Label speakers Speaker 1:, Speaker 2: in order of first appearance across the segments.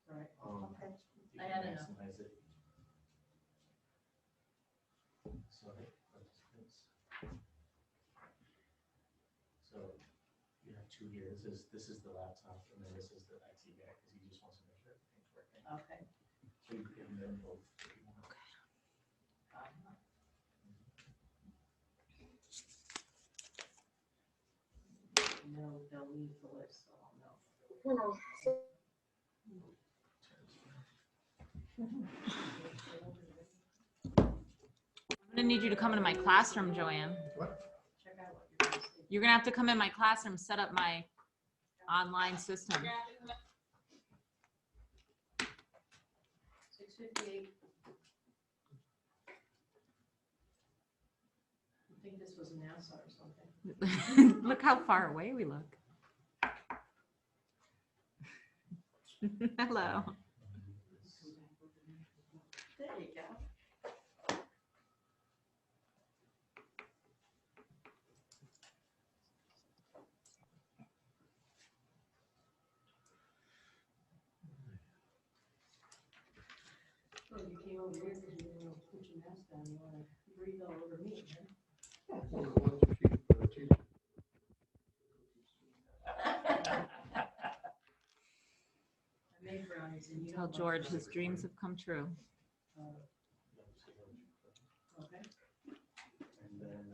Speaker 1: Right.
Speaker 2: Okay.
Speaker 1: I had to know.
Speaker 2: Maximize it. Sorry, participants. So you have two here. This is the laptop, and then this is the IT guy because he just wants to make sure everything's working.
Speaker 1: Okay.
Speaker 2: So you can give them both if you want.
Speaker 1: No, they'll leave the list, so I'll know.
Speaker 3: I'm gonna need you to come into my classroom, Joanne.
Speaker 2: What?
Speaker 1: Check out what you're gonna see.
Speaker 3: You're gonna have to come in my classroom, set up my online system.
Speaker 1: 6:58. I think this was NASA or something.
Speaker 3: Look how far away we look. Hello.
Speaker 1: There you go. Well, you came over here because you didn't want to put your mask on. You want to breathe all over me, huh? I made brownies and you
Speaker 3: Tell
Speaker 1: don't like
Speaker 3: George his
Speaker 1: brownies.
Speaker 3: dreams have come true.
Speaker 1: Okay.
Speaker 2: And then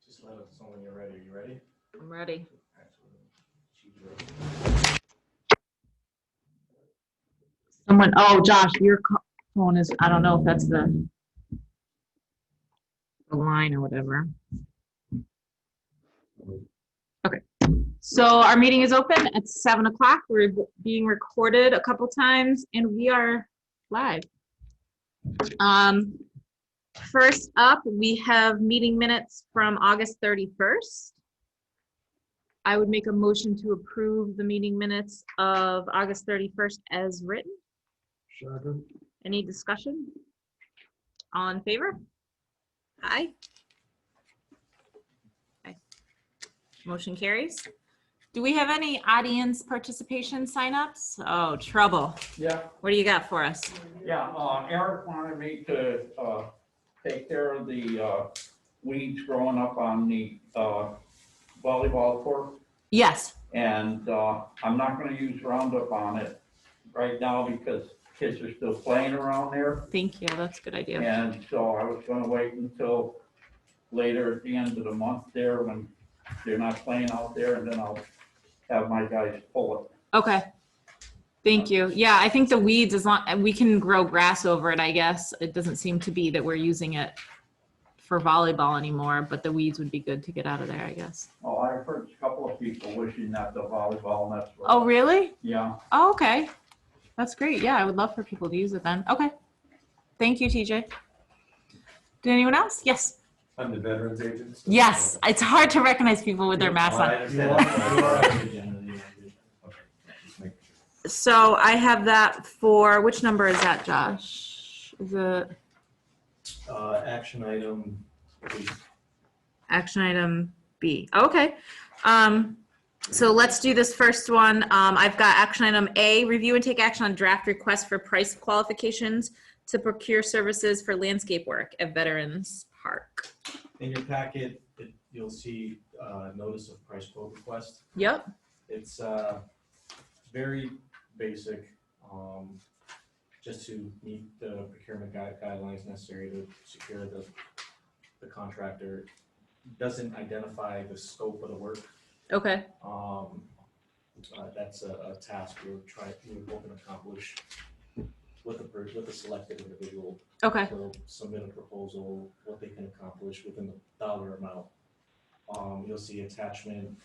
Speaker 2: just let us know when you're ready. Are you ready?
Speaker 3: I'm ready. Someone, oh, Josh, your phone is, I don't know if that's the line or whatever. Okay, so our meeting is open at 7 o'clock. We're being recorded a couple times and we are live. First up, we have meeting minutes from August 31st. I would make a motion to approve the meeting minutes of August 31st as written.
Speaker 4: Second.
Speaker 3: Any discussion? All in favor? Aye. Okay. Motion carries. Do we have any audience participation signups? Oh, trouble.
Speaker 5: Yeah,
Speaker 3: What do you got for us?
Speaker 5: yeah, Eric wanted me to, take care of the, weeds growing up on the, volleyball court.
Speaker 3: Yes.
Speaker 5: And, I'm not gonna use Roundup on it right now because kids are still playing around there.
Speaker 3: Thank you. That's a good idea.
Speaker 5: And so I was gonna wait until later at the end of the month there when they're not playing out there, and then I'll have my guys pull it.
Speaker 3: Okay. Thank you. Yeah, I think the weeds, as long, we can grow grass over it, I guess. It doesn't seem to be that we're using it for volleyball anymore, but the weeds would be good to get out of there, I guess.
Speaker 5: Oh, I've heard a couple of people wishing that the volleyball nets were.
Speaker 3: Oh, really?
Speaker 5: Yeah.
Speaker 3: Oh, okay. That's great. Yeah, I would love for people to use it then. Okay. Thank you, TJ. Did anyone else? Yes.
Speaker 6: I'm the veterans agent. So
Speaker 3: Yes. It's hard to recognize people with their masks
Speaker 6: I
Speaker 3: on.
Speaker 6: understand.
Speaker 3: So I have that for, which number is that, Josh? Is it
Speaker 6: Action item, please.
Speaker 3: action item B? Okay. So let's do this first one. I've got action item A, review and take action on draft request for price qualifications to procure services for landscape work at Veterans Park.
Speaker 6: In your packet, you'll see notice of price quote request.
Speaker 3: Yep.
Speaker 6: It's very basic, just to meet the procurement guidelines necessary to secure the contractor. Doesn't identify the scope of the work.
Speaker 3: Okay.
Speaker 6: That's a task we're hoping to accomplish with the selected individual.
Speaker 3: Okay.
Speaker 6: They'll submit a proposal, what they can accomplish within the dollar amount. You'll see attachment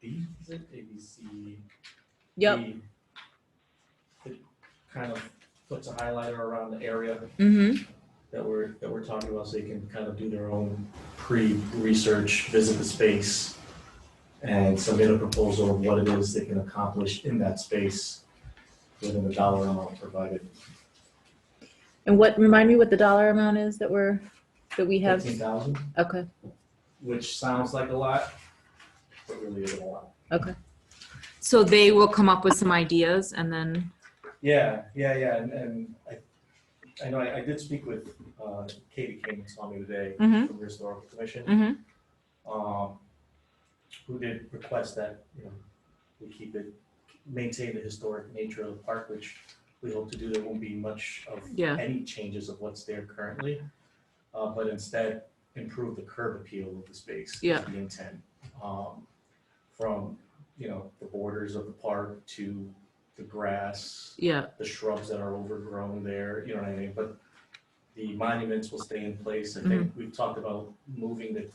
Speaker 6: B, is it? ABC.
Speaker 3: Yep.
Speaker 6: B. It kind of puts a highlighter around the area
Speaker 3: Mm-hmm.
Speaker 6: that we're talking about, so they can kind of do their own pre-research, visit the space, and submit a proposal of what it is they can accomplish in that space within the dollar amount provided.
Speaker 3: And remind me what the dollar amount is that we're, that we have?
Speaker 6: 15,000,
Speaker 3: Okay,
Speaker 6: which sounds like a lot, but really isn't a lot.
Speaker 3: okay. So they will come up with some ideas and then,
Speaker 6: Yeah, and I know I did speak with Katie came and saw me today
Speaker 3: Mhm.
Speaker 6: from the Historical Commission,
Speaker 3: mm-hmm,
Speaker 6: who did request that, you know, we keep it, maintain the historic nature of the park, which we hope to do. There won't be much of
Speaker 3: Yeah.
Speaker 6: any changes of what's there currently, but instead improve the curb appeal of the space.
Speaker 3: Yeah.
Speaker 6: Is the intent. From, you know, the borders of the park to the grass,
Speaker 3: yeah,
Speaker 6: the shrubs that are overgrown there, you know what I mean? But the monuments will stay in place. I think we've talked about moving the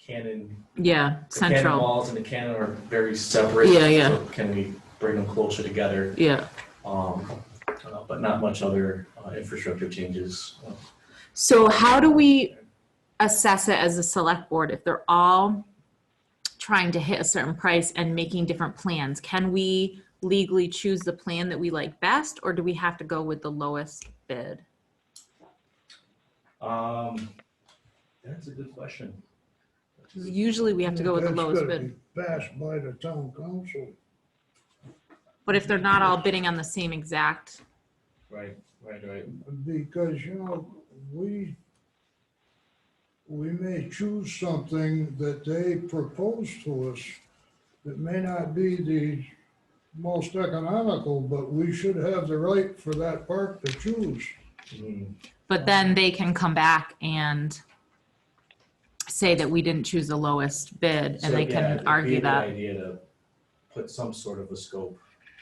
Speaker 6: cannon.
Speaker 3: yeah,
Speaker 6: The cannon
Speaker 3: central,
Speaker 6: walls and the cannon are very separate.
Speaker 3: Yeah, yeah.
Speaker 6: So can we bring them closer together?
Speaker 3: yeah.
Speaker 6: But not much other infrastructure changes.
Speaker 3: So how do we assess it as a select board if they're all trying to hit a certain price and making different plans? Can we legally choose the plan that we like best, or do we have to go with the lowest bid?
Speaker 6: That's a good question.
Speaker 3: Usually we have to go with the lowest
Speaker 4: That's
Speaker 3: bid,
Speaker 4: gotta be passed by the town council.
Speaker 3: but if they're not all bidding on the same exact,
Speaker 6: Right.
Speaker 4: Because, you know, we may choose something that they propose to us that may not be the most economical, but we should have the right for that park to choose.
Speaker 3: but then they can come back and say that we didn't choose the lowest bid, and
Speaker 6: So,
Speaker 3: they
Speaker 6: yeah,
Speaker 3: can
Speaker 6: it'd be
Speaker 3: argue
Speaker 6: a good
Speaker 3: that.
Speaker 6: idea to put some sort of a scope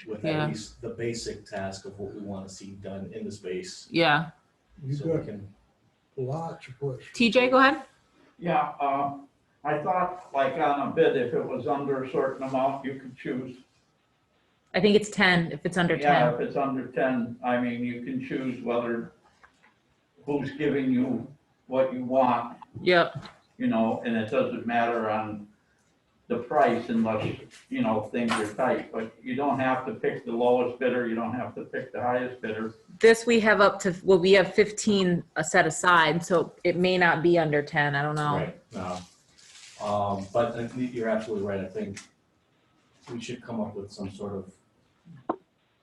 Speaker 6: with
Speaker 3: Yeah.
Speaker 6: at least the basic task of what we want to see done in the space.
Speaker 3: Yeah.
Speaker 4: You
Speaker 6: So we
Speaker 4: got
Speaker 6: can,
Speaker 4: lots of questions.
Speaker 3: TJ, go ahead.
Speaker 5: Yeah, I thought like on a bid, if it was under a certain amount, you could choose.
Speaker 3: I think it's 10 if it's under
Speaker 5: Yeah,
Speaker 3: 10.
Speaker 5: if it's under 10, I mean, you can choose whether, who's giving you what you want,
Speaker 3: Yep.
Speaker 5: you know, and it doesn't matter on the price unless, you know, things are tight. But you don't have to pick the lowest bidder, you don't have to pick the highest bidder.
Speaker 3: This we have up to, well, we have 15 set aside, so it may not be under 10. I don't know.
Speaker 6: right, no. But I think you're absolutely right. I think we should come up with some sort of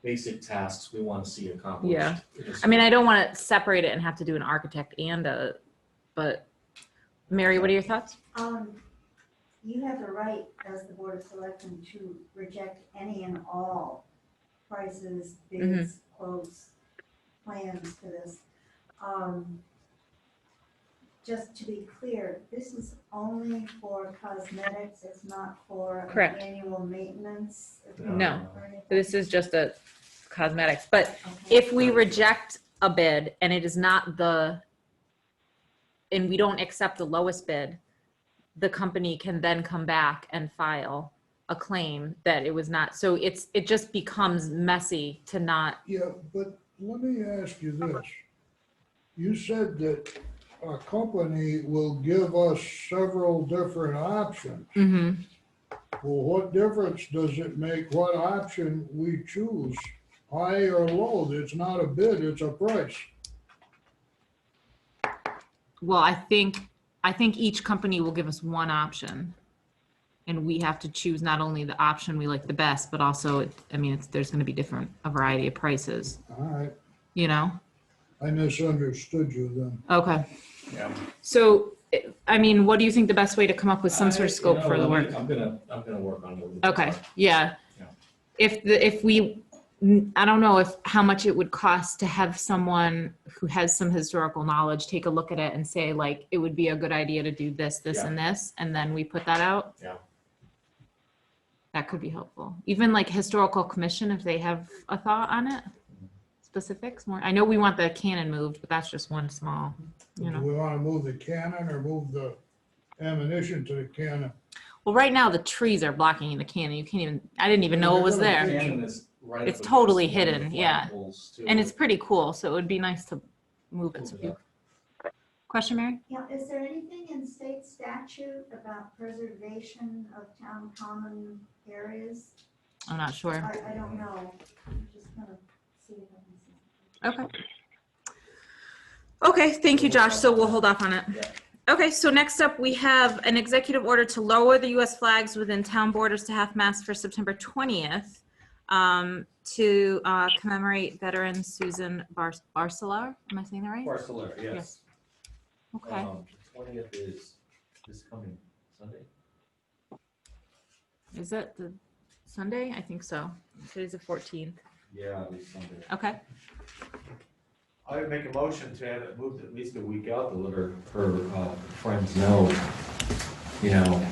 Speaker 6: basic tasks we want to see accomplished.
Speaker 3: Yeah.
Speaker 6: in this
Speaker 3: I mean, I don't want to separate it and have to do an architect and a, but Mary, what are your thoughts?
Speaker 7: You have the right as the Board of Selectmen to reject any and all prices, bids, quotes, plans to this. Just to be clear, this is only for cosmetics, it's not for
Speaker 3: Correct.
Speaker 7: annual maintenance?
Speaker 3: No.
Speaker 7: or anything?
Speaker 3: This is just a cosmetics, but
Speaker 7: Okay.
Speaker 3: if we reject a bid and it is not the, and we don't accept the lowest bid, the company can then come back and file a claim that it was not, so it just becomes messy to not,
Speaker 4: Yeah, but let me ask you this. You said that a company will give us several different options. Well, what difference does it make what option we choose, high or low? It's not a bid, it's a price.
Speaker 3: well, I think each company will give us one option. And we have to choose not only the option we like the best, but also, I mean, there's gonna be a variety of prices,
Speaker 4: All right,
Speaker 3: you know?
Speaker 4: I misunderstood you then.
Speaker 3: Okay.
Speaker 6: Yeah.
Speaker 3: So, I mean, what do you think the best way to come up with some sort of scope for the work?
Speaker 6: I'm gonna work on it.
Speaker 3: Okay, yeah.
Speaker 6: Yeah.
Speaker 3: If we, I don't know how much it would cost to have someone who has some historical knowledge take a look at it and say, like, it would be a good idea to do this, and this, and then we put that out.
Speaker 6: Yeah.
Speaker 3: That could be helpful. Even like historical commission, if they have a thought on it, specifics more. I know we want the cannon moved, but that's just one small, you
Speaker 4: Do
Speaker 3: know.
Speaker 4: we want to move the cannon or move the ammunition to the cannon?
Speaker 3: Well, right now the trees are blocking the cannon. You can't even, I didn't even know it was there.
Speaker 6: Cannon is right up
Speaker 3: It's
Speaker 6: against
Speaker 3: totally
Speaker 6: one of the
Speaker 3: hidden, yeah.
Speaker 6: flagpoles, too.
Speaker 3: And it's pretty cool, so it would be nice to move it. So
Speaker 6: Move it
Speaker 3: people.
Speaker 6: up.
Speaker 3: Question, Mary?
Speaker 7: Yeah, is there anything in state statute about preservation of town common areas?
Speaker 3: I'm not sure.
Speaker 7: I don't know, I'm just gonna see if I can see.
Speaker 3: Okay. Okay, thank you, Josh. So we'll hold off on it.
Speaker 2: Yeah.
Speaker 3: Okay, so next up, we have an executive order to lower the US flags within town borders to half-mast for September 20th to commemorate veteran Susan Barcelar. Am I saying that right?
Speaker 6: Barcelona, yes.
Speaker 3: Okay.
Speaker 6: 20th is this coming Sunday.
Speaker 3: Is it the Sunday? I think so. Today's the 14th.
Speaker 6: Yeah, this Sunday.
Speaker 3: Okay.
Speaker 6: I would make a motion to have it moved at least a week out to let her friends know, you know.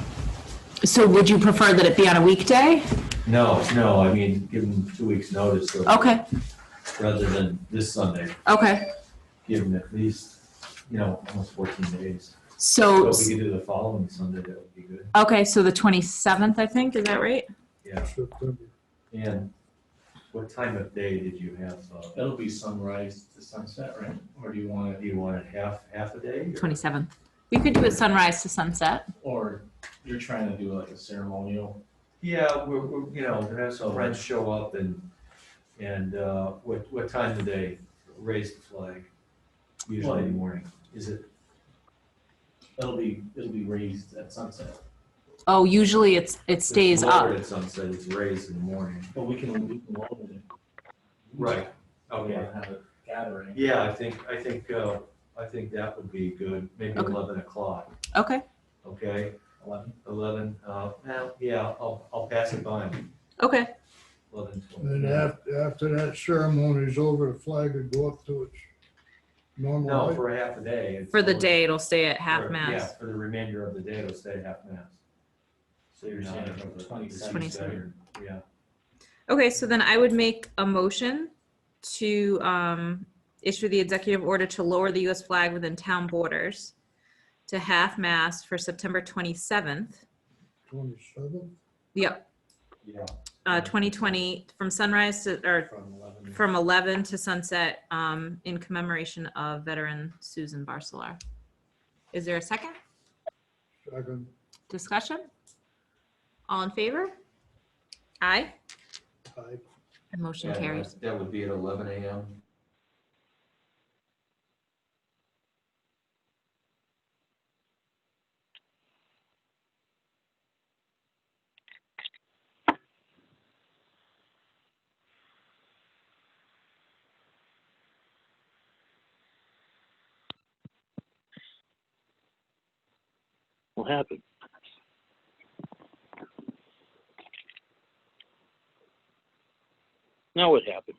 Speaker 3: So would you prefer that it be on a weekday?
Speaker 6: No, I mean, give them 2 weeks' notice. So
Speaker 3: Okay.
Speaker 6: rather than this Sunday,
Speaker 3: Okay.
Speaker 6: give them at least, you know, almost 14 days.
Speaker 3: So,
Speaker 6: So if we could do the following Sunday, that would be good.
Speaker 3: okay, so the 27th, I think, is that right?
Speaker 6: Yeah.
Speaker 4: September.
Speaker 6: And what time of day did you have?
Speaker 2: That'll be sunrise to sunset, right? Or do you want
Speaker 6: Do you want it half a day? or-
Speaker 3: 27th. We could do it sunrise to sunset.
Speaker 2: or you're trying to do like a ceremonial?
Speaker 6: Yeah, we're you know, to have some
Speaker 2: Oh.
Speaker 6: friends show up and what time do they raise the flag? Usually in the morning. Is it?
Speaker 2: It'll be raised at sunset,
Speaker 3: Oh, usually it stays
Speaker 6: It's lowered
Speaker 3: up.
Speaker 6: at sunset, it's raised in the morning.
Speaker 2: but we can lower it.
Speaker 6: Right.
Speaker 2: We
Speaker 6: Okay.
Speaker 2: wanna have a gathering.
Speaker 6: Yeah, I think that would be good, maybe
Speaker 3: Okay.
Speaker 6: 11 o'clock,
Speaker 3: Okay.
Speaker 6: okay?
Speaker 2: 11.
Speaker 6: 11, yeah, I'll pass it by,
Speaker 3: Okay.
Speaker 6: 11,
Speaker 4: And then after that ceremony's over, the flag would go up to its normal
Speaker 6: No,
Speaker 4: height.
Speaker 6: for a half a day. It's
Speaker 3: For the
Speaker 6: always-
Speaker 3: day, it'll stay at
Speaker 6: for-
Speaker 3: half
Speaker 6: Yeah,
Speaker 3: mast.
Speaker 6: for the remainder of the day, it'll stay half mast. So you're
Speaker 2: Saying
Speaker 6: not.
Speaker 2: from the
Speaker 3: 27th.
Speaker 6: Yeah.
Speaker 3: Okay, so then I would make a motion to issue the executive order to lower the US flag within town borders to half mast for September 27th.
Speaker 4: 27th.
Speaker 3: Yep,
Speaker 6: Yeah.
Speaker 3: 2020, from sunrise to, or
Speaker 6: From 11.
Speaker 3: from 11 to sunset, in commemoration of veteran Susan Barcelar. Is there a second
Speaker 4: Second.
Speaker 3: discussion? All in favor? Aye.
Speaker 4: Aye.
Speaker 3: Motion
Speaker 6: Yeah,
Speaker 3: carries.
Speaker 6: that would be at 11 a.m.
Speaker 8: What happened? Now what happened?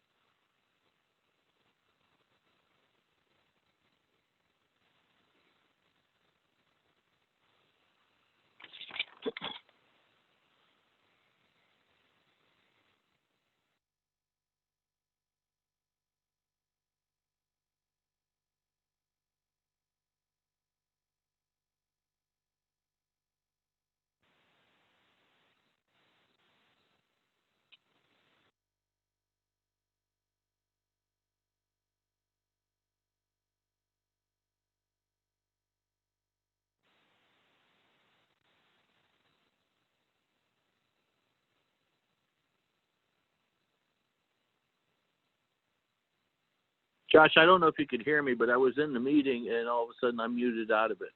Speaker 8: Josh, I don't know if you could hear me, but I was in the meeting and all of a sudden I'm muted out of it.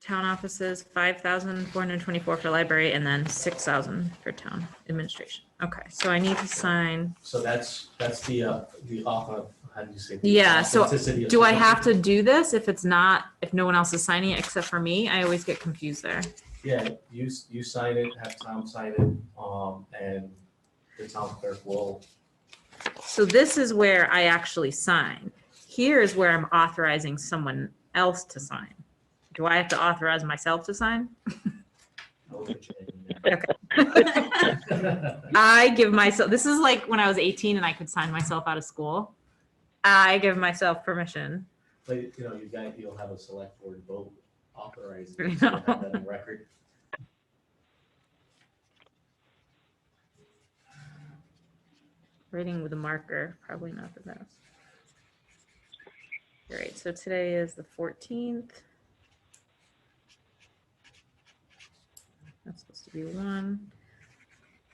Speaker 3: town offices, 5,424 for library, and then 6,000 for town administration. Okay, so I need to sign.
Speaker 6: So that's the author, how do you say?
Speaker 3: Yeah, so
Speaker 6: authenticity of
Speaker 3: do I have
Speaker 6: signature.
Speaker 3: to do this if it's not, if no one else is signing it except for me? I always get confused there.
Speaker 6: Yeah, you sign it, have Tom sign it, and the town clerk will.
Speaker 3: So this is where I actually sign. Here is where I'm authorizing someone else to sign. Do I have to authorize myself to sign? I give myself, this is like when I was 18 and I could sign myself out of school. I give myself permission.
Speaker 6: But, you'll have a select board vote authorizing,
Speaker 3: I
Speaker 6: it, so you'll
Speaker 3: know.
Speaker 6: have that in record.
Speaker 3: Writing with a marker, probably not the best. All right, so today is the 14th. That's supposed to be 1.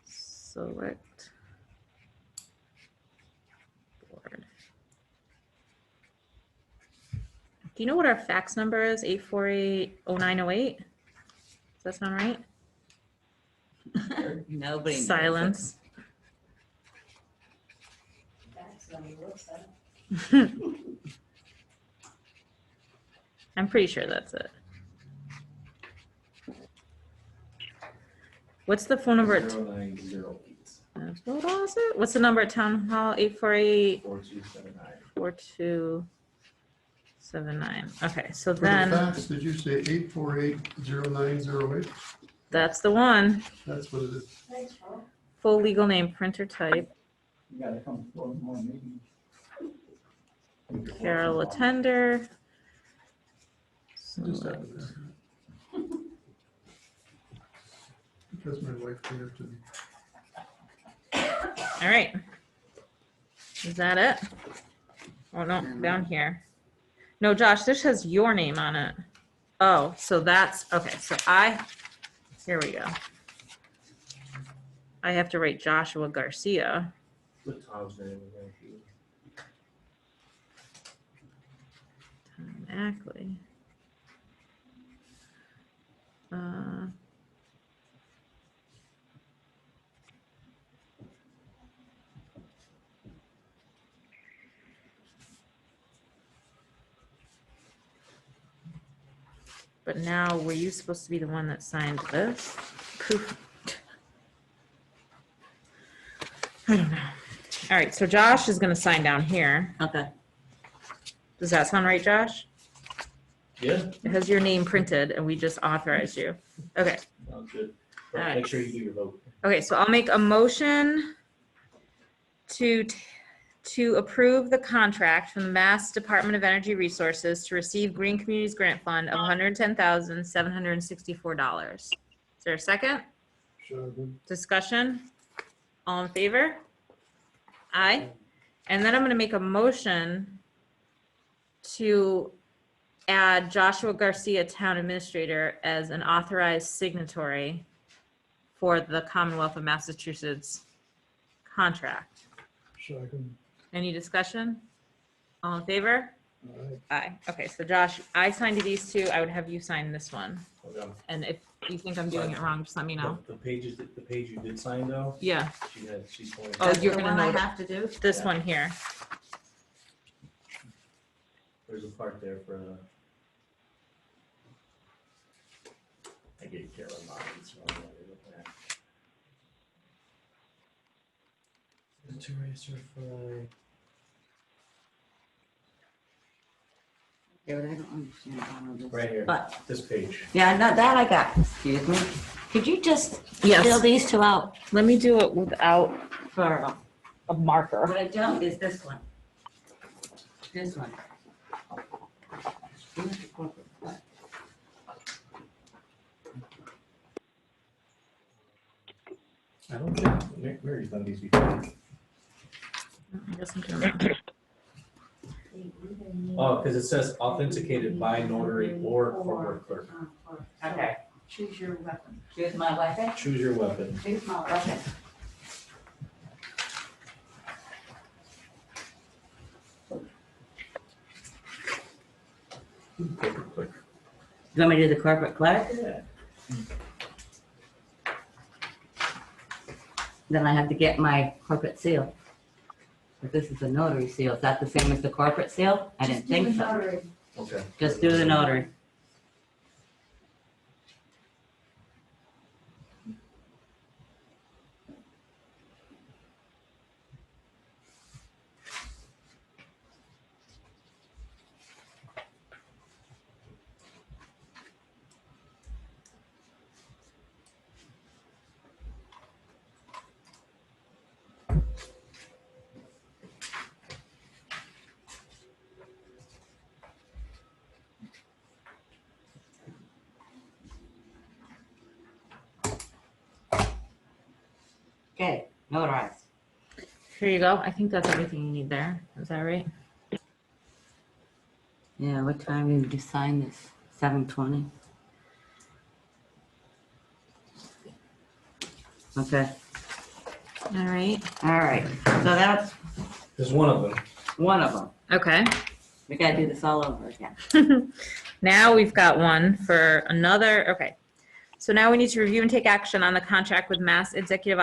Speaker 3: Select board. Do you know what our fax number is? 848-0908? Does that sound right?
Speaker 9: Nobody knows.
Speaker 3: Silence.
Speaker 1: That's on the website.
Speaker 3: I'm pretty sure that's it. What's the phone number?
Speaker 6: 0908
Speaker 3: What was it? What's the number at town hall? 848
Speaker 6: 4279.
Speaker 3: 4279. Okay, so
Speaker 10: For the
Speaker 3: then
Speaker 10: fax, did you say 848-0908?
Speaker 3: that's the one.
Speaker 10: That's what it is.
Speaker 1: Thanks, Paul.
Speaker 3: Full legal name, printer type.
Speaker 5: You gotta come for more meetings.
Speaker 3: Carol Attender.
Speaker 10: Just happened to happen. Because my wife gave it to me.
Speaker 3: All right. Is that it? Oh, no, down here. No, Josh, this has your name on it. Oh, so that's, okay, so here we go. I have to write Joshua Garcia.
Speaker 6: Put Tom's name in there.
Speaker 3: Tom Ackley. But now, were you supposed to be the one that signed this? Poof. I don't know. All right, so Josh is gonna sign down here.
Speaker 9: Okay.
Speaker 3: Does that sound right, Josh?
Speaker 6: Yeah,
Speaker 3: It has your name printed and we just authorized you. Okay,
Speaker 6: sounds good. But
Speaker 3: All right.
Speaker 6: make sure you do your vote.
Speaker 3: okay, so I'll make a motion to approve the contract from the Mass Department of Energy Resources to receive Green Communities Grant Fund of $110,764. Is there a second?
Speaker 4: Second.
Speaker 3: Discussion? All in favor? Aye. And then I'm gonna make a motion to add Joshua Garcia, Town Administrator, as an authorized signatory for the Commonwealth of Massachusetts contract.
Speaker 4: Second.
Speaker 3: Any discussion? All in favor?
Speaker 4: Aye.
Speaker 3: Aye. Okay, so Josh, I signed these two. I would have you sign this one.
Speaker 6: Hold on.
Speaker 3: And if you think I'm doing it wrong, just let me know.
Speaker 6: The page you did sign though,
Speaker 3: Yeah,
Speaker 6: she's going.
Speaker 3: Oh,
Speaker 9: That's
Speaker 3: you're
Speaker 9: the
Speaker 3: gonna
Speaker 9: one I
Speaker 3: note it.
Speaker 9: have to do?
Speaker 3: this one here.
Speaker 6: There's a part there for, I gave Carol mine, so I'm not really looking at. Signatory certified.
Speaker 9: Yeah, but I don't understand all of this.
Speaker 6: Right here,
Speaker 9: But,
Speaker 6: this page.
Speaker 9: yeah, no, that I got, excuse me. Could you just
Speaker 3: Yes.
Speaker 9: fill these two out
Speaker 3: Let me do it without
Speaker 9: for,
Speaker 3: a marker.
Speaker 9: what I don't is this one. This one.
Speaker 6: I don't think Mary's done these before.
Speaker 3: I guess I'm doing that.
Speaker 6: Oh, because it says authenticated by notary or corporate clerk.
Speaker 9: Okay,
Speaker 1: Choose your weapon.
Speaker 9: choose my weapon,
Speaker 6: Choose your weapon.
Speaker 9: choose my weapon.
Speaker 6: Corporate clerk.
Speaker 9: You want me to do the corporate clerk? Then I have to get my corporate seal. But this is a notary seal. Is that the same as the corporate seal? I didn't think so.
Speaker 1: Notary.
Speaker 6: Okay.
Speaker 9: Just do the notary. Okay, notarized.
Speaker 3: Here you go. I think that's everything you need there. Is that right?
Speaker 9: Yeah, what time did you sign this? 7:20? Okay,
Speaker 3: All right.
Speaker 9: all right. So that's
Speaker 6: There's one of them.
Speaker 9: one of them.
Speaker 3: Okay.
Speaker 9: We gotta do this all over again.
Speaker 3: Now we've got one for another, okay. So now we need to review and take action on the contract with Mass Executive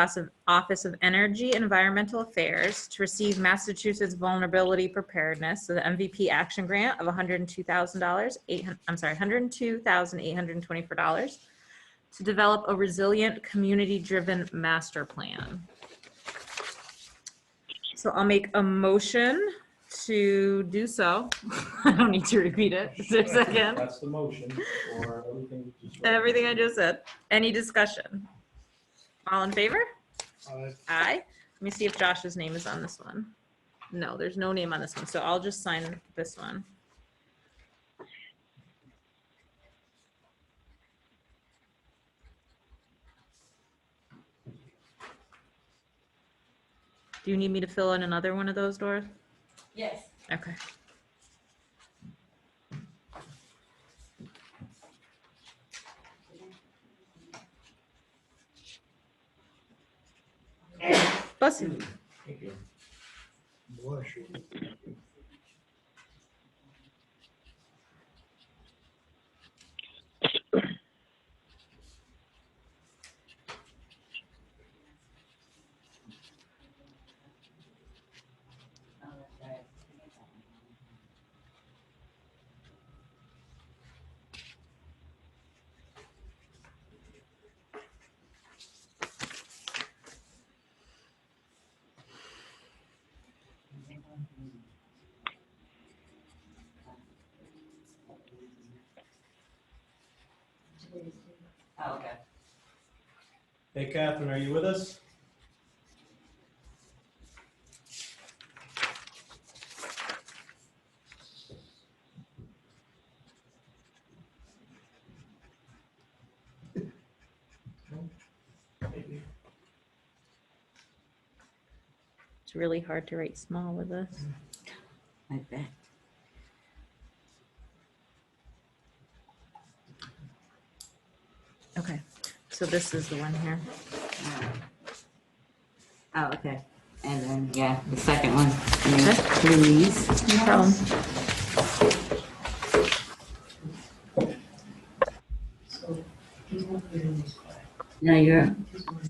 Speaker 3: Office of Energy and Environmental Affairs to receive Massachusetts Vulnerability Preparedness, so the MVP Action Grant of $102,000, $102,824 to develop a resilient, community-driven master plan. So I'll make a motion to do so. I don't need to repeat it. Is there a second?
Speaker 6: That's the motion for everything. you just read.
Speaker 3: Everything I just said. Any discussion? All in favor? Aye. Let me see if Josh's name is on this one. No, there's no name on this one, so I'll just sign this one. Do you need me to fill in another one of those, Doors?
Speaker 9: Yes.
Speaker 3: Okay. Bless you.
Speaker 6: Thank you.
Speaker 4: Bless you.
Speaker 9: Oh, okay.
Speaker 6: Hey, Catherine, are you with us? Maybe.
Speaker 3: It's really hard to write small with this.
Speaker 9: I bet.
Speaker 3: Okay, so this is the one here.
Speaker 9: Oh, okay. And then, yeah, the second one.
Speaker 3: Okay.
Speaker 9: Please.
Speaker 3: No problem.
Speaker 1: So he's not doing this class.
Speaker 9: Now you're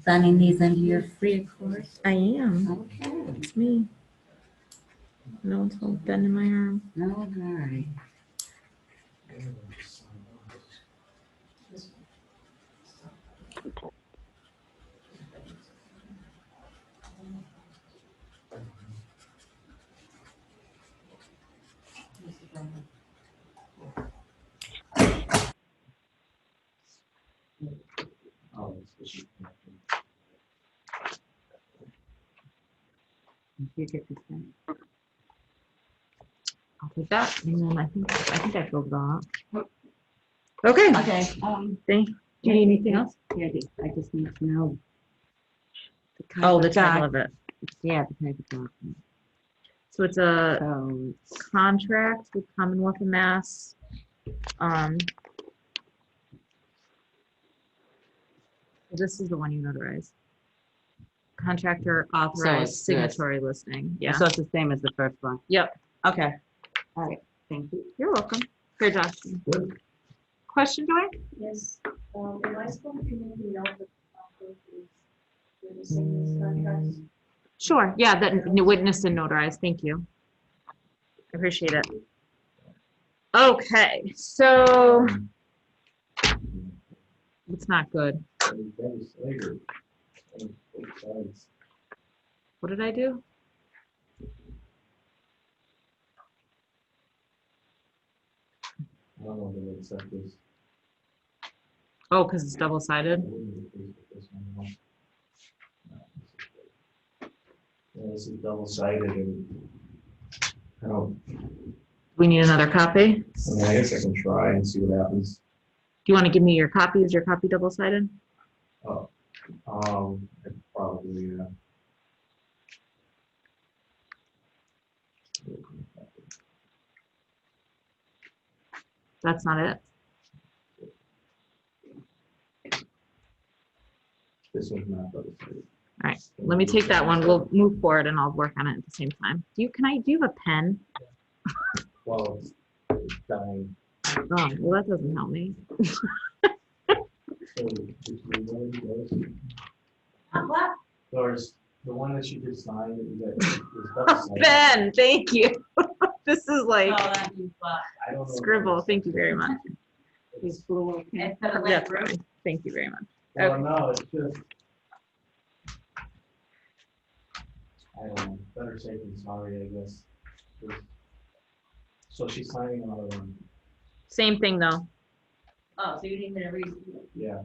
Speaker 9: signing these under your free accord?
Speaker 3: I am.
Speaker 9: Okay.
Speaker 3: It's me. No one's holding pen in my arm.
Speaker 9: No, all right.
Speaker 1: This one. Here's the problem.
Speaker 6: Oh, it's just-
Speaker 9: You get this thing.
Speaker 3: I'll take that, and then I think I filled that. Okay.
Speaker 9: Okay,
Speaker 3: Thank. Do you need anything else?
Speaker 9: here, I just need to know.
Speaker 3: Oh, the
Speaker 9: of
Speaker 3: title
Speaker 9: doc-
Speaker 3: of it.
Speaker 9: Yeah, the type of document.
Speaker 3: So it's a
Speaker 9: So,
Speaker 3: contract with Commonwealth of Mass. This is the one you notarized. Contractor authorized
Speaker 9: it's this.
Speaker 3: signatory listing. Yeah.
Speaker 9: so it's the same as the first one?
Speaker 3: Yep.
Speaker 9: Okay, all right, thank you.
Speaker 3: You're welcome. Here, Josh. question, Joy?
Speaker 1: Yes, am I supposed to make a note that we're the same contracts?
Speaker 3: Sure, yeah, that witnessed and notarized, thank you. I appreciate it. Okay, so it's not good. What did I do?
Speaker 6: I don't know if they accept this.
Speaker 3: Oh, because it's double-sided?
Speaker 6: Yeah, this is double-sided and I don't,
Speaker 3: We need another copy?
Speaker 6: I mean, I guess I can try and see what happens.
Speaker 3: Do you want to give me your copy? Is your copy double-sided?
Speaker 6: Oh, probably, yeah.
Speaker 3: That's not it.
Speaker 6: This one's not double-sided.
Speaker 3: All right, let me take that one. We'll move forward and I'll work on it at the same time. Do you have a pen?
Speaker 6: Well, it's dying.
Speaker 3: Oh, well, that doesn't help me.
Speaker 6: So, Doris, the one that you just signed that you got is double-sided.
Speaker 3: Ben, thank you. This is like
Speaker 6: I don't know.
Speaker 3: scribble. Thank you very much.
Speaker 1: These blue.
Speaker 3: That's fine. Thank you very much.
Speaker 6: Well, no, it's just. I don't know, better safe than sorry, I guess. So she's signing another one,
Speaker 3: Same thing though.
Speaker 1: Oh, so you didn't even read.
Speaker 6: yeah.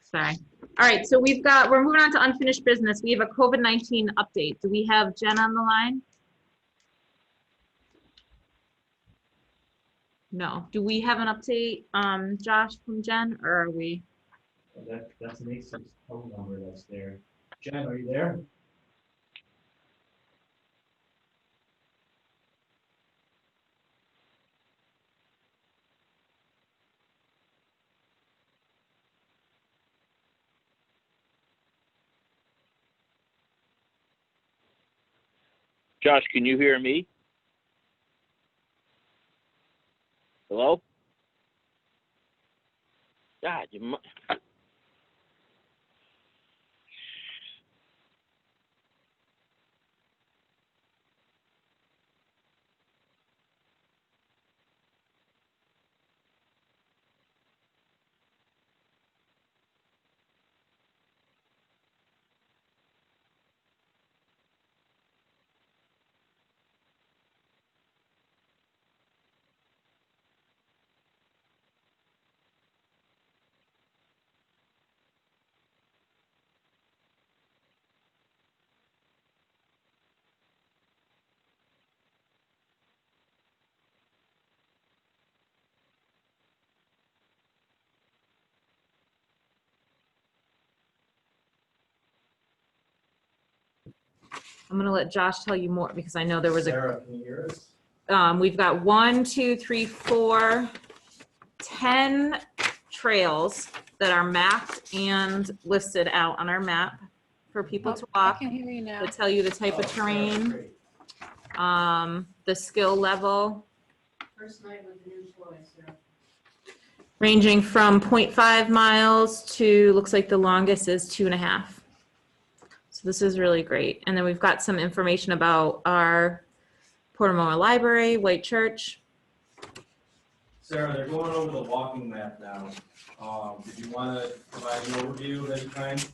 Speaker 3: Sorry. All right, so we're moving on to unfinished business. We have a COVID-19 update. Do we have Jen on the line? No. Do we have an update, Josh, from Jen, or are we?
Speaker 6: That's an 86 phone number that's there. Jen, are you there?
Speaker 8: Josh, can you hear me? Hello? God,
Speaker 3: I'm gonna let Josh tell you more because I know there was
Speaker 6: Sarah, can you hear us?
Speaker 3: we've got 1, 2, 3, 4, 10 trails that are mapped and listed out on our map for people to
Speaker 11: I
Speaker 3: walk.
Speaker 11: can hear you now.
Speaker 3: To tell you the type of terrain, the skill level,
Speaker 1: First night with the new toys, yeah.
Speaker 3: ranging from 0.5 miles to, looks like the longest is 2.5. So this is really great. And then we've got some information about our Portamora Library, White Church.
Speaker 6: Sarah, they're going over the walking map now. Did you want to provide an overview of any kind?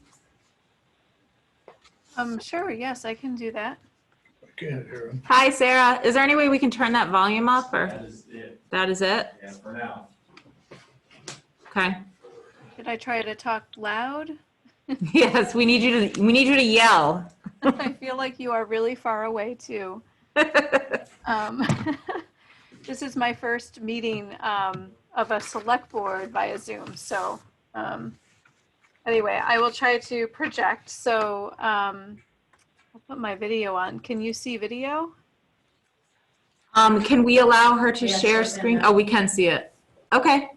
Speaker 11: Sure, yes, I can do that.
Speaker 4: I can't hear him.
Speaker 3: Hi, Sarah. Is there any way we can turn that volume up or?
Speaker 6: That is it,
Speaker 3: That is it?
Speaker 6: yeah, for now.
Speaker 3: Okay.
Speaker 11: Should I try to talk loud?
Speaker 3: Yes, we need you to yell.
Speaker 11: I feel like you are really far away too. This is my first meeting of a select board via Zoom. So anyway, I will try to project. So I'll put my video on. Can you see video?
Speaker 3: Can we allow her to
Speaker 1: Yes,
Speaker 3: share
Speaker 1: I can.
Speaker 3: screen? Oh, we can see it. Okay.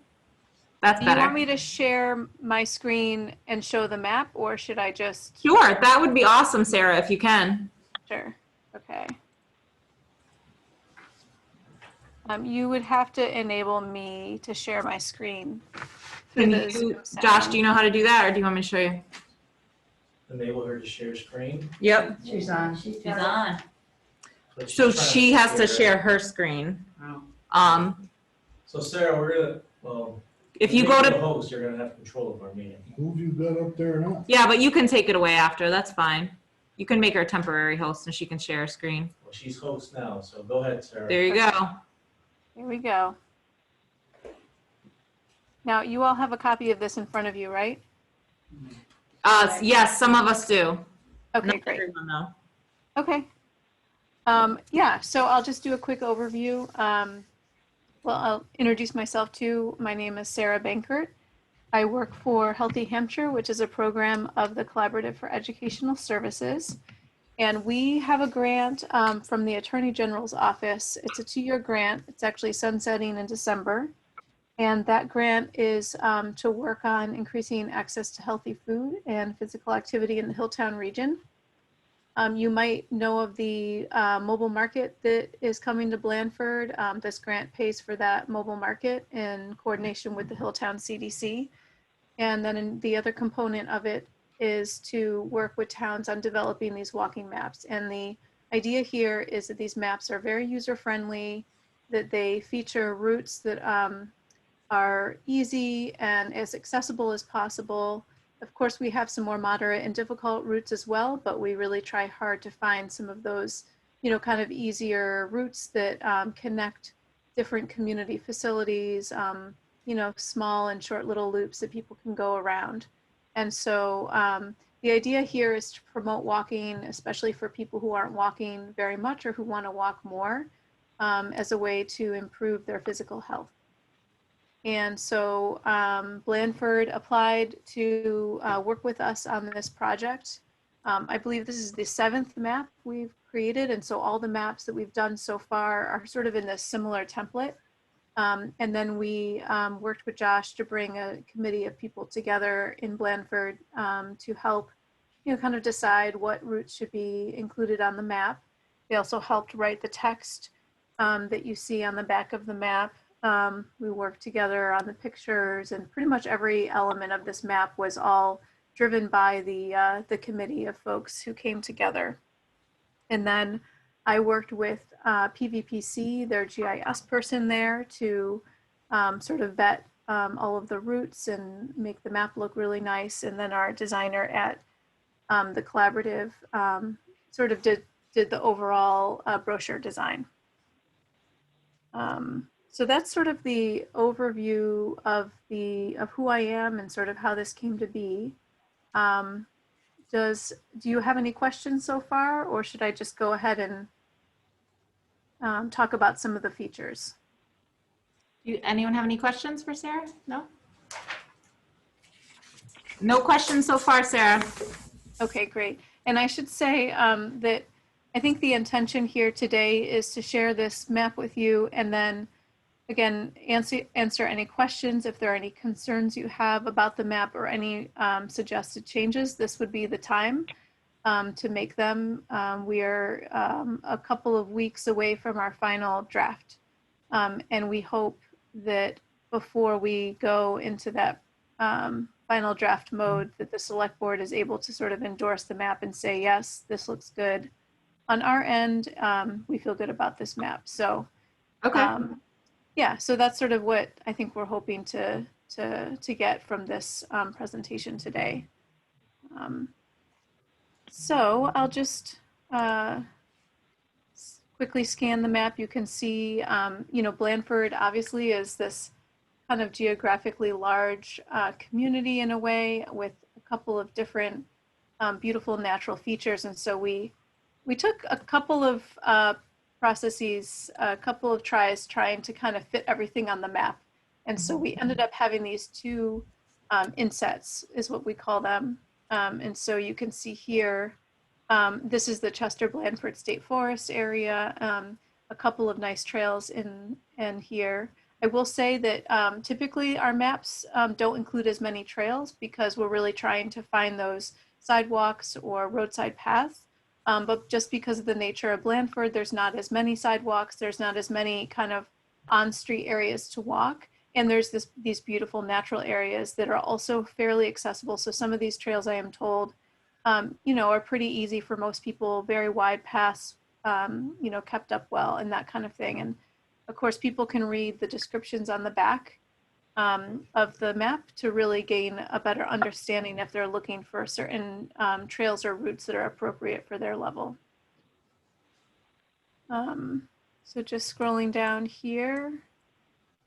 Speaker 3: That's
Speaker 11: Do you want
Speaker 3: better.
Speaker 11: me to share my screen and show the map, or should I just?
Speaker 3: Sure, that would be awesome, Sarah, if you can.
Speaker 11: Sure. Okay. You would have to enable me to share my screen. through
Speaker 3: Can
Speaker 11: the
Speaker 3: you,
Speaker 11: Zoom
Speaker 3: Josh,
Speaker 11: sound.
Speaker 3: do you know how to do that, or do you want me to show you?
Speaker 6: Enable her to share screen.
Speaker 3: Yep.
Speaker 9: She's on.
Speaker 7: She's
Speaker 9: She's
Speaker 7: got
Speaker 9: on.
Speaker 6: But she's
Speaker 3: So
Speaker 6: trying
Speaker 3: she has to
Speaker 6: it.
Speaker 3: share her screen.
Speaker 9: Oh.
Speaker 6: So Sarah, we're gonna, well.
Speaker 3: If you
Speaker 6: when
Speaker 3: go
Speaker 6: you're
Speaker 3: to,
Speaker 6: the host, you're gonna have control of our meeting.
Speaker 4: Who've you got up there now?
Speaker 3: yeah, but you can take it away after, that's fine. You can make her a temporary host and she can share her screen.
Speaker 6: Well, she's host now, so go ahead, Sarah.
Speaker 3: There you go.
Speaker 11: Here we go. Now, you all have a copy of this in front of you, right?
Speaker 3: Yes, some of us do.
Speaker 11: Okay,
Speaker 3: Not
Speaker 11: great.
Speaker 3: everyone, though.
Speaker 11: Okay. Yeah, so I'll just do a quick overview. Well, I'll introduce myself too. My name is Sarah Bankert. I work for Healthy Hampshire, which is a program of the Collaborative for Educational Services. And we have a grant from the Attorney General's office. It's a 2-year grant. It's actually sunsetting in December. And that grant is to work on increasing access to healthy food and physical activity in the Hilltown region. You might know of the mobile market that is coming to Blandford. This grant pays for that mobile market in coordination with the Hilltown CDC. And then the other component of it is to work with towns on developing these walking maps. And the idea here is that these maps are very user-friendly, that they feature routes that are easy and as accessible as possible. Of course, we have some more moderate and difficult routes as well, but we really try hard to find some of those, kind of easier routes that connect different community facilities, small and short little loops that people can go around. And so the idea here is to promote walking, especially for people who aren't walking very much or who want to walk more, as a way to improve their physical health. And so Blandford applied to work with us on this project. I believe this is the 7th map we've created. And so all the maps that we've done so far are sort of in this similar template. And then we worked with Josh to bring a committee of people together in Blandford to help, kind of decide what routes should be included on the map. They also helped write the text that you see on the back of the map. We worked together on the pictures, and pretty much every element of this map was all driven by the committee of folks who came together. And then I worked with PVPC, their GIS person there, to sort of vet all of the routes and make the map look really nice. And then our designer at the collaborative sort of did the overall brochure design. So that's sort of the overview of who I am and sort of how this came to be. Do you have any questions so far, or should I just go ahead and talk about some of the features?
Speaker 3: Anyone have any questions for Sarah? No? No questions so far, Sarah.
Speaker 11: Okay, great. And I should say that I think the intention here today is to share this map with you, and then again, answer any questions. If there are any concerns you have about the map or any suggested changes, this would be the time to make them. We are a couple of weeks away from our final draft. And we hope that before we go into that final draft mode, that the select board is able to sort of endorse the map and say, yes, this looks good. On our end, we feel good about this map. So,
Speaker 3: Okay.
Speaker 11: yeah, so that's sort of what I think we're hoping to get from this presentation today. So I'll just quickly scan the map. You can see, Blandford obviously is this kind of geographically large community in a way, with a couple of different beautiful natural features. And so we took a couple of processes, a couple of tries trying to kind of fit everything on the map. And so we ended up having these 2 insets, is what we call them. And so you can see here, this is the Chester Blandford State Forest area, a couple of nice trails in here. I will say that typically our maps don't include as many trails because we're really trying to find those sidewalks or roadside paths. But just because of the nature of Blandford, there's not as many sidewalks, there's not as many kind of on-street areas to walk. And there's these beautiful natural areas that are also fairly accessible. So some of these trails, I am told, you know, are pretty easy for most people, very wide paths, you know, kept up well and that kind of thing. And of course, people can read the descriptions on the back of the map to really gain a better understanding if they're looking for certain trails or routes that are appropriate for their level. So just scrolling down here,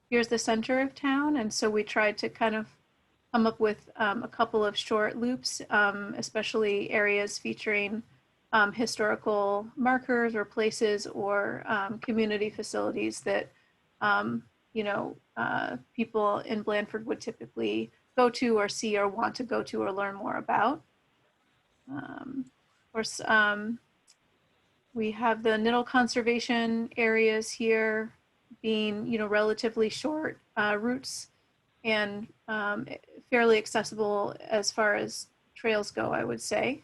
Speaker 11: here's the center of town. And so we tried to kind of come up with a couple of short loops, especially areas featuring historical markers or places or community facilities that, you know, people in Blandford would typically go to or see or want to go to or learn more about. Of course, we have the Niddle conservation areas here being, you know, relatively short routes and fairly accessible as far as trails go, I would say.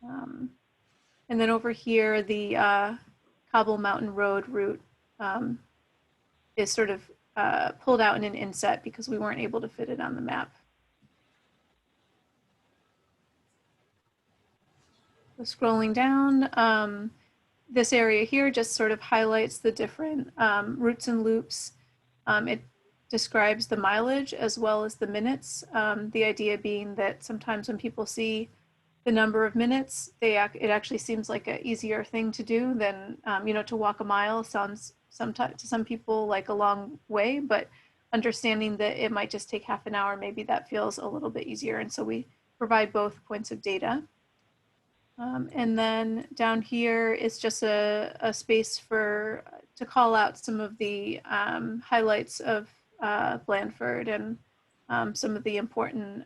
Speaker 11: And then over here, the Cobble Mountain Road route is sort of pulled out in an inset because we weren't able to fit it on the map. So scrolling down, this area here just sort of highlights the different routes and loops. It describes the mileage as well as the minutes. The idea being that sometimes when people see the number of minutes, it actually seems like an easier thing to do than, you know, to walk a mile sounds sometimes to some people like a long way, but understanding that it might just take half an hour, maybe that feels a little bit easier. And so we provide both points of data. And then down here is just a space to call out some of the highlights of Blandford and some of the important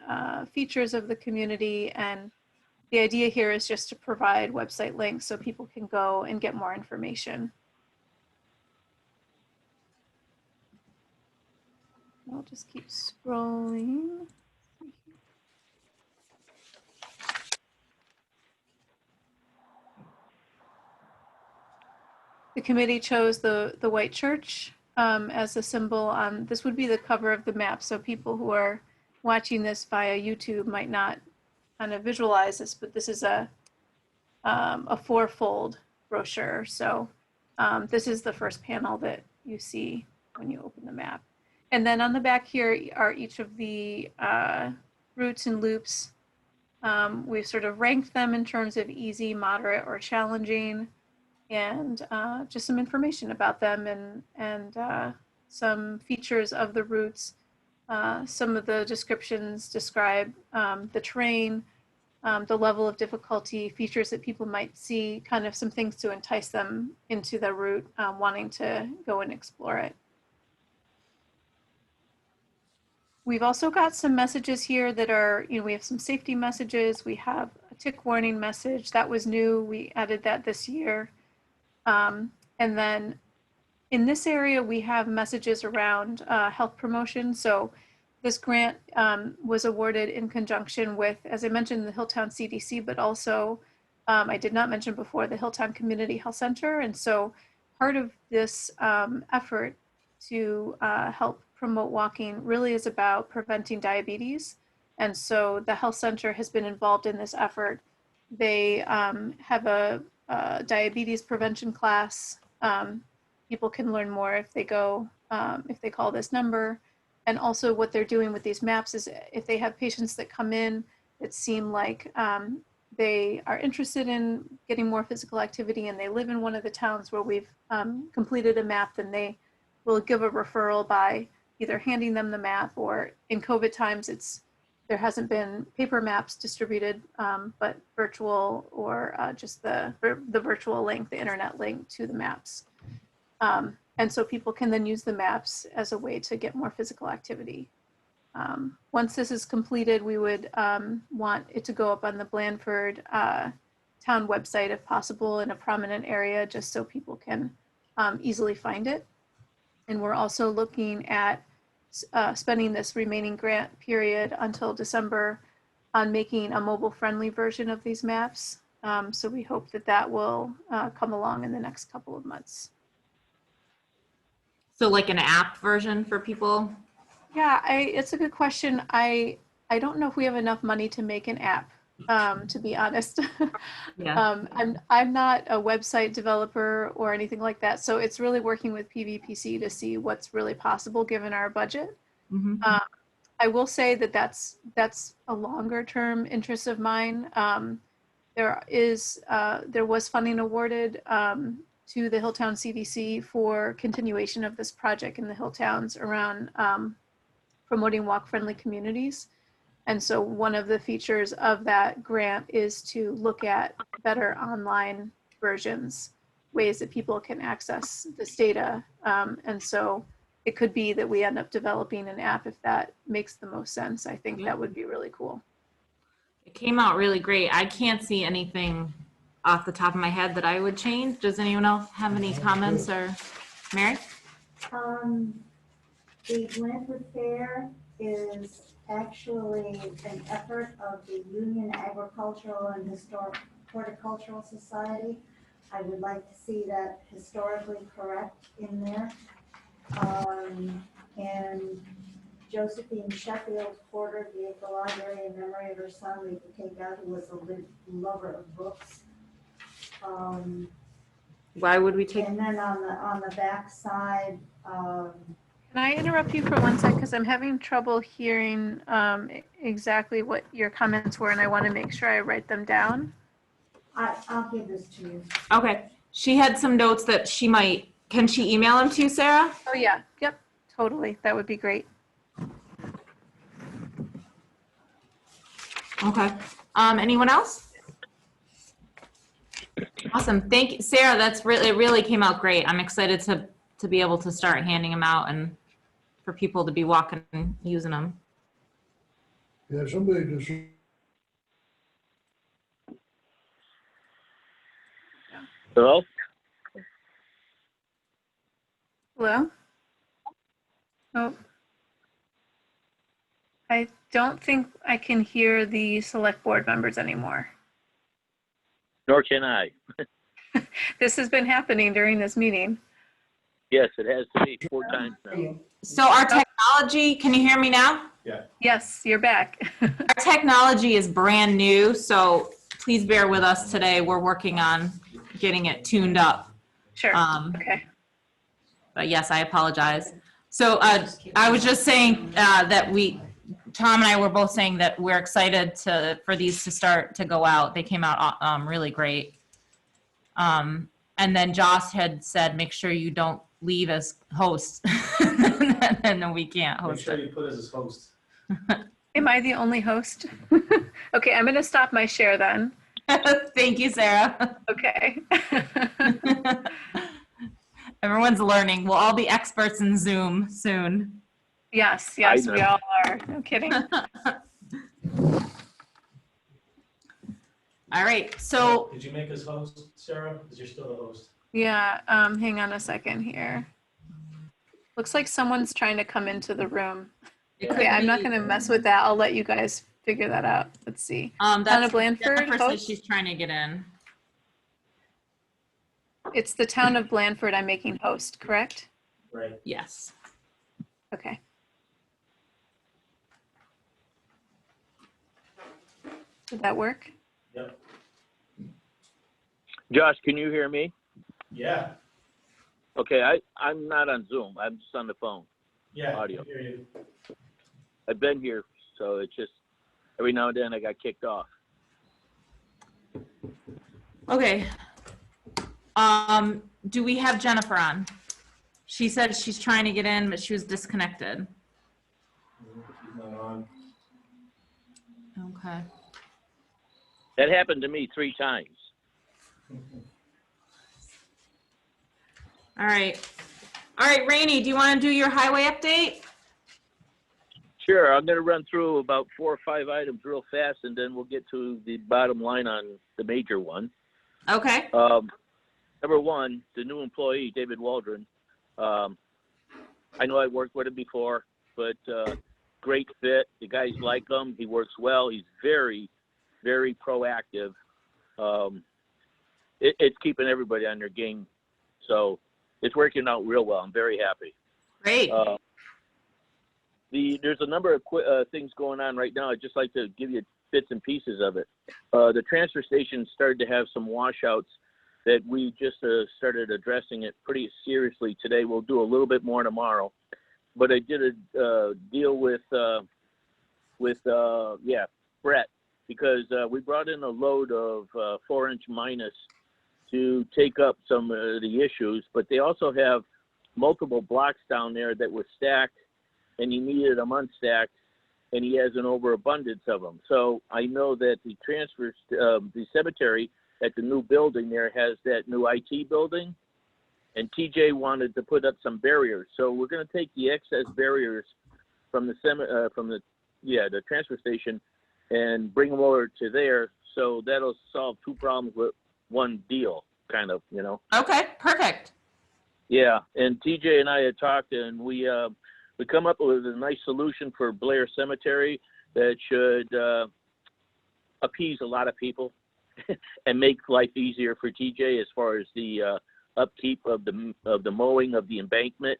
Speaker 11: features of the community. And the idea here is just to provide website links so people can go and get more information. I'll just keep scrolling. The committee chose the white church as a symbol on, this would be the cover of the map. So people who are watching this via YouTube might not kind of visualize this, but this is a four-fold brochure. So this is the first panel that you see when you open the map. And then on the back here are each of the routes and loops. We've sort of ranked them in terms of easy, moderate, or challenging, and just some information about them and some features of the routes. Some of the descriptions describe the terrain, the level of difficulty, features that people might see, kind of some things to entice them into the route, wanting to go and explore it. We've also got some messages here that are, you know, we have some safety messages. We have a tick warning message that was new. We added that this year. And then in this area, we have messages around health promotion. So this grant was awarded in conjunction with, as I mentioned, the Hilltown CDC, but also I did not mention before, the Hilltown Community Health Center. And so part of this effort to help promote walking really is about preventing diabetes. And so the health center has been involved in this effort. They have a diabetes prevention class. People can learn more if they go, if they call this number. And also what they're doing with these maps is if they have patients that come in that seem like they are interested in getting more physical activity and they live in one of the towns where we've completed a map, then they will give a referral by either handing them the map, or in COVID times, there hasn't been paper maps distributed, but virtual or just the virtual link, the internet link to the maps. And so people can then use the maps as a way to get more physical activity. Once this is completed, we would want it to go up on the Blandford town website if possible in a prominent area, just so people can easily find it. And we're also looking at spending this remaining grant period until December on making a mobile-friendly version of these maps. So we hope that that will come along in the next couple of months.
Speaker 3: So like an app version for people?
Speaker 11: Yeah, it's a good question. I don't know if we have enough money to make an app, to be honest.
Speaker 3: Yeah.
Speaker 11: I'm not a website developer or anything like that, so it's really working with PVPC to see what's really possible given our budget.
Speaker 3: Mhm.
Speaker 11: I will say that that's a longer term interest of mine. There was funding awarded to the Hilltown CDC for continuation of this project in the Hilltowns around promoting walk-friendly communities. And so one of the features of that grant is to look at better online versions, ways that people can access this data. And so it could be that we end up developing an app if that makes the most sense. I think that would be really cool.
Speaker 3: It came out really great. I can't see anything off the top of my head that I would change. Does anyone else have any comments or Mary?
Speaker 7: The Blanford Fair is actually an effort of the Union Agricultural and Historic Horticultural Society. I would like to see that historically correct in there. And Josephine Sheffield Porter gave the library in memory of her son, we could take out, who was a lover of books.
Speaker 3: Why would we take?
Speaker 7: And then on the back side,
Speaker 11: Can I interrupt you for 1 sec? Because I'm having trouble hearing exactly what your comments were, and I want to make sure I write them down.
Speaker 7: I'll give this to you.
Speaker 3: Okay. She had some notes that she might, can she email them to you, Sarah?
Speaker 11: Oh, yeah. Yep. Totally. That would be great.
Speaker 3: Okay. Anyone else? Awesome. Thank you, Sarah. It really came out great. I'm excited to be able to start handing them out and for people to be walking and using them.
Speaker 4: Yeah, somebody just,
Speaker 8: Hello?
Speaker 11: Hello? Oh. I don't think I can hear the select board members anymore.
Speaker 8: Nor can I.
Speaker 11: This has been happening during this meeting.
Speaker 8: Yes, it has to be 4 times now.
Speaker 3: So our technology, can you hear me now?
Speaker 11: Yes, you're back.
Speaker 3: Our technology is brand new, so please bear with us today. We're working on getting it tuned up.
Speaker 11: Sure. Okay.
Speaker 3: But yes, I apologize. So I was just saying that Tom and I were both saying that we're excited for these to start to go out. They came out really great. And then Joss had said, make sure you don't leave as host. And then we can't
Speaker 2: Make
Speaker 3: host
Speaker 2: sure
Speaker 3: it.
Speaker 2: you put us as host.
Speaker 11: Am I the only host? Okay, I'm going to stop my share then.
Speaker 3: Thank you, Sarah.
Speaker 11: Okay.
Speaker 3: Everyone's learning. We'll all be experts in Zoom soon.
Speaker 11: Yes,
Speaker 8: I
Speaker 11: we
Speaker 8: know.
Speaker 11: all are. No kidding.
Speaker 3: All right, so
Speaker 2: Did you make us host, Sarah? Because you're still the host.
Speaker 11: Yeah, hang on a second here. Looks like someone's trying to come into the room.
Speaker 3: it
Speaker 11: Okay,
Speaker 3: could
Speaker 11: I'm not
Speaker 3: be-
Speaker 11: going to mess with that. I'll let you guys figure that out. Let's see.
Speaker 3: That's
Speaker 11: Town of Blandford
Speaker 3: Jennifer says
Speaker 11: host?
Speaker 3: she's trying to get in.
Speaker 11: It's the town of Blandford I'm making host, correct?
Speaker 2: Right.
Speaker 3: Yes.
Speaker 11: Okay. Did that work?
Speaker 2: Yep.
Speaker 8: Josh, can you hear me?
Speaker 2: Yeah.
Speaker 8: Okay, I'm not on Zoom. I'm just on the phone.
Speaker 2: Yeah.
Speaker 8: Audio.
Speaker 2: I hear you.
Speaker 8: I've been here, so it's just every now and then I got kicked off.
Speaker 3: Okay. Do we have Jennifer on? She said she's trying to get in, but she was disconnected.
Speaker 2: She's not on.
Speaker 3: Okay.
Speaker 8: That happened to me 3 times.
Speaker 3: All right. All right, Rainey, do you want to do your highway update?
Speaker 8: Sure, I'm going to run through about 4 or 5 items real fast, and then we'll get to the bottom line on the major one.
Speaker 3: Okay.
Speaker 8: Number 1, the new employee, David Waldron. I know I worked with him before, but great fit. The guys like him. He works well. He's very, very proactive. It's keeping everybody on their game. So it's working out real well. I'm very happy.
Speaker 3: Great.
Speaker 8: There's a number of things going on right now. I'd just like to give you bits and pieces of it. The transfer station started to have some washouts that we just started addressing it pretty seriously today. We'll do a little bit more tomorrow. But I did a deal with Brett, because we brought in a load of 4-inch minus to take up some of the issues, but they also have multiple blocks down there that were stacked, and he needed them unstacked, and he has an overabundance of them. So I know that the the cemetery at the new building there has that new IT building, and TJ wanted to put up some barriers. So we're going to take the excess barriers from the transfer station and bring them over to there. So that'll solve two problems with one deal, kind of, you know.
Speaker 3: Okay, perfect.
Speaker 8: Yeah, and TJ and I had talked, and we come up with a nice solution for Blair Cemetery that should appease a lot of people and make life easier for TJ as far as the upkeep of the mowing of the embankment.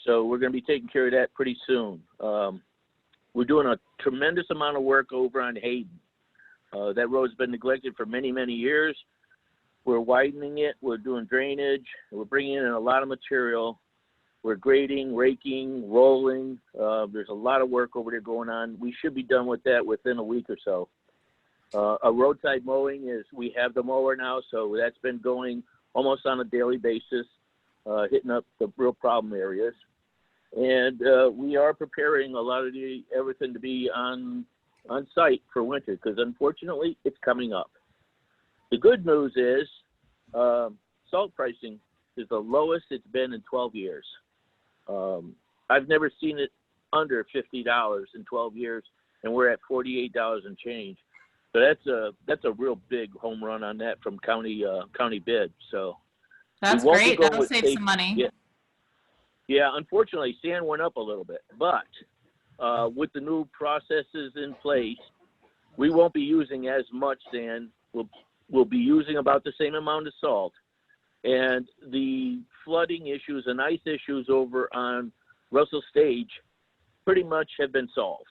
Speaker 8: So we're going to be taking care of that pretty soon. We're doing a tremendous amount of work over on Hayden. That road's been neglected for many, many years. We're widening it. We're doing drainage. We're bringing in a lot of material. We're grading, raking, rolling. There's a lot of work over there going on. We should be done with that within a week or so. A roadside mowing is, we have the mower now, so that's been going almost on a daily basis, hitting up the real problem areas. And we are preparing a lot of everything to be on site for winter, because unfortunately it's coming up. The good news is salt pricing is the lowest it's been in 12 years. I've never seen it under $50 in 12 years, and we're at $48 and change. So that's a real big home run on that from county bid. So
Speaker 3: That's great. That'll save some money.
Speaker 8: Yeah, unfortunately, sand went up a little bit, but with the new processes in place, we won't be using as much sand. We'll be using about the same amount of salt. And the flooding issues and ice issues over on Russell Stage pretty much have been solved.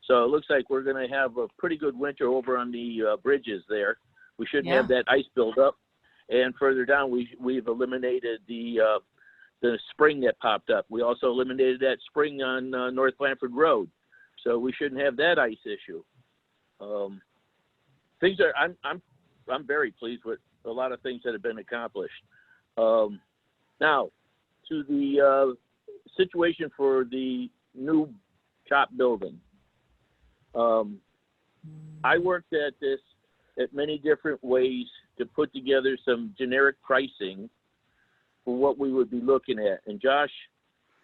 Speaker 8: So it looks like we're going to have a pretty good winter over on the bridges there. We shouldn't have that ice build up. And further down, we've eliminated the spring that popped up. We also eliminated that spring on North Blanford Road. So we shouldn't have that ice issue. I'm very pleased with a lot of things that have been accomplished. Now, to the situation for the new shop building. I worked at this at many different ways to put together some generic pricing for what we would be looking at. And Josh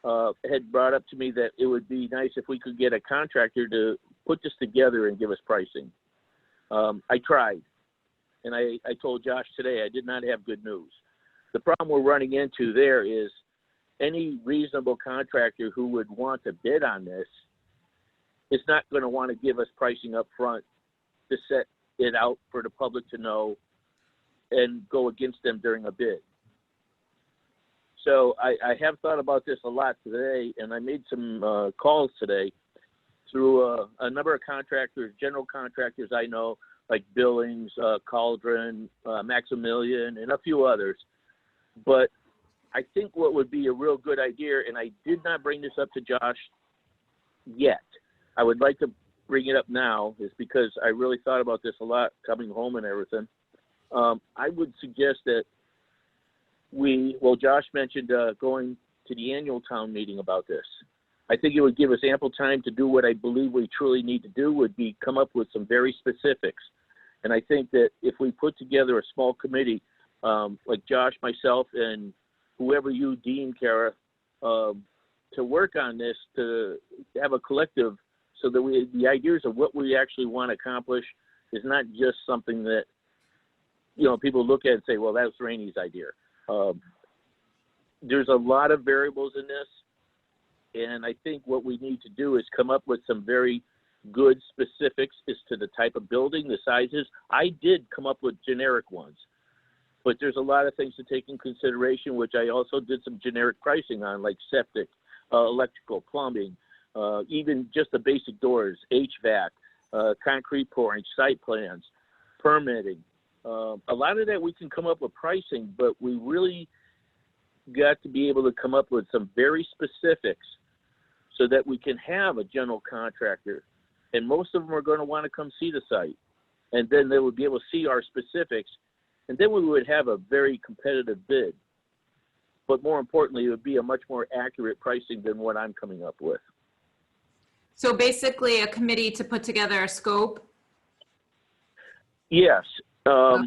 Speaker 8: had brought up to me that it would be nice if we could get a contractor to put this together and give us pricing. I tried. And I told Josh today I did not have good news. The problem we're running into there is any reasonable contractor who would want to bid on this is not going to want to give us pricing up front to set it out for the public to know and go against them during a bid. So I have thought about this a lot today, and I made some calls today through a number of contractors, general contractors I know, like Billings, Cauldron, Maximilian, and a few others. But I think what would be a real good idea, and I did not bring this up to Josh yet, I would like to bring it up now, is because I really thought about this a lot coming home and everything. I would suggest that Josh mentioned going to the annual town meeting about this. I think it would give us ample time to do what I believe we truly need to do, would be come up with some very specifics. And I think that if we put together a small committee, like Josh, myself, and whoever you deem, Kara, to work on this, to have a collective, so that the ideas of what we actually want to accomplish is not just something that, people look at and say, well, that's Rainey's idea. There's a lot of variables in this. And I think what we need to do is come up with some very good specifics as to the type of building, the sizes. I did come up with generic ones, but there's a lot of things to take in consideration, which I also did some generic pricing on, like septic, electrical, plumbing, even just the basic doors, HVAC, concrete pouring, site plans, permitting. A lot of that we can come up with pricing, but we really got to be able to come up with some very specifics so that we can have a general contractor. And most of them are going to want to come see the site. And then they would be able to see our specifics. And then we would have a very competitive bid. But more importantly, it would be a much more accurate pricing than what I'm coming up with.
Speaker 3: So basically a committee to put together a scope?
Speaker 8: Yes.
Speaker 3: Okay.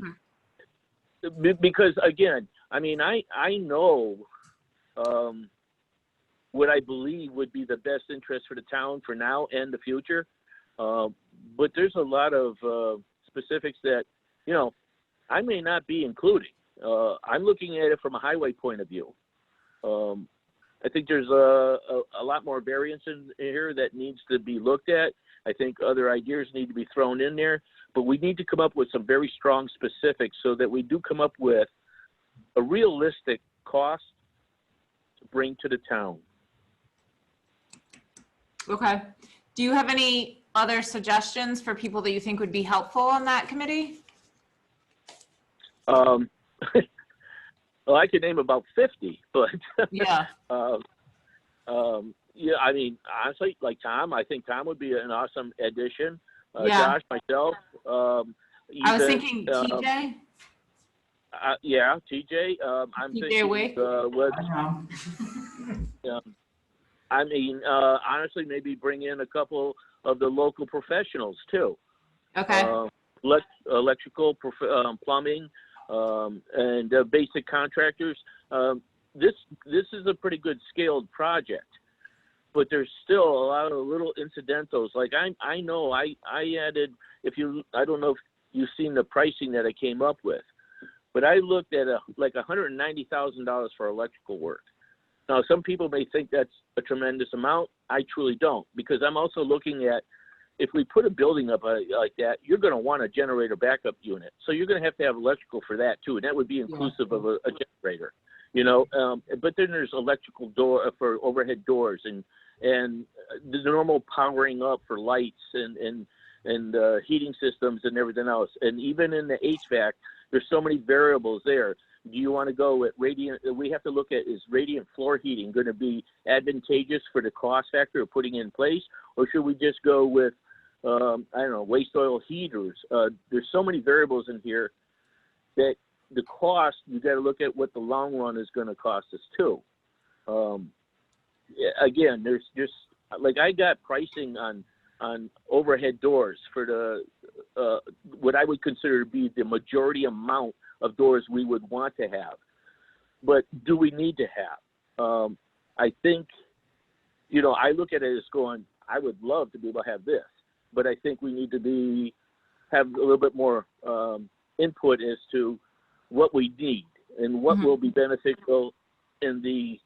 Speaker 8: Because again, I mean, I know what I believe would be the best interest for the town for now and the future. But there's a lot of specifics that, you know, I may not be including. I'm looking at it from a highway point of view. I think there's a lot more variance in here that needs to be looked at. I think other ideas need to be thrown in there, but we need to come up with some very strong specifics so that we do come up with a realistic cost to bring to the town.
Speaker 3: Okay. Do you have any other suggestions for people that you think would be helpful on that committee?
Speaker 8: Well, I could name about 50, but
Speaker 3: Yeah.
Speaker 8: yeah, I mean, honestly, like Tom, I think Tom would be an awesome addition.
Speaker 3: Yeah.
Speaker 8: Josh, myself.
Speaker 3: I was
Speaker 8: even,
Speaker 3: thinking TJ.
Speaker 8: Yeah, TJ. I'm
Speaker 3: TJ
Speaker 8: thinking
Speaker 3: Wake.
Speaker 8: what? I mean, honestly, maybe bring in a couple of the local professionals too.
Speaker 3: Okay.
Speaker 8: Electrical, plumbing, and basic contractors. This is a pretty good scaled project, but there's still a lot of little incidentals. Like I know I added, I don't know if you've seen the pricing that I came up with, but I looked at like $190,000 for electrical work. Now, some people may think that's a tremendous amount. I truly don't, because I'm also looking at, if we put a building up like that, you're going to want a generator backup unit. So you're going to have electrical for that too, and that would be inclusive of a generator, you know. But then there's electrical door for overhead doors and the normal powering up for lights and heating systems and everything else. And even in the HVAC, there's so many variables there. Do you want to go with radiant? We have to look at, is radiant floor heating going to be advantageous for the cost factor of putting in place, or should we just go with I don't know, waste oil heaters? There's so many variables in here that the cost, you got to look at what the long run is going to cost us too. Again, there's just, like, I got pricing on overhead doors for the what I would consider to be the majority amount of doors we would want to have. But do we need to have? I think, you know, I look at it as going, I would love to be able to have this, but I think we need to have a little bit more input as to what we need and what will be beneficial in the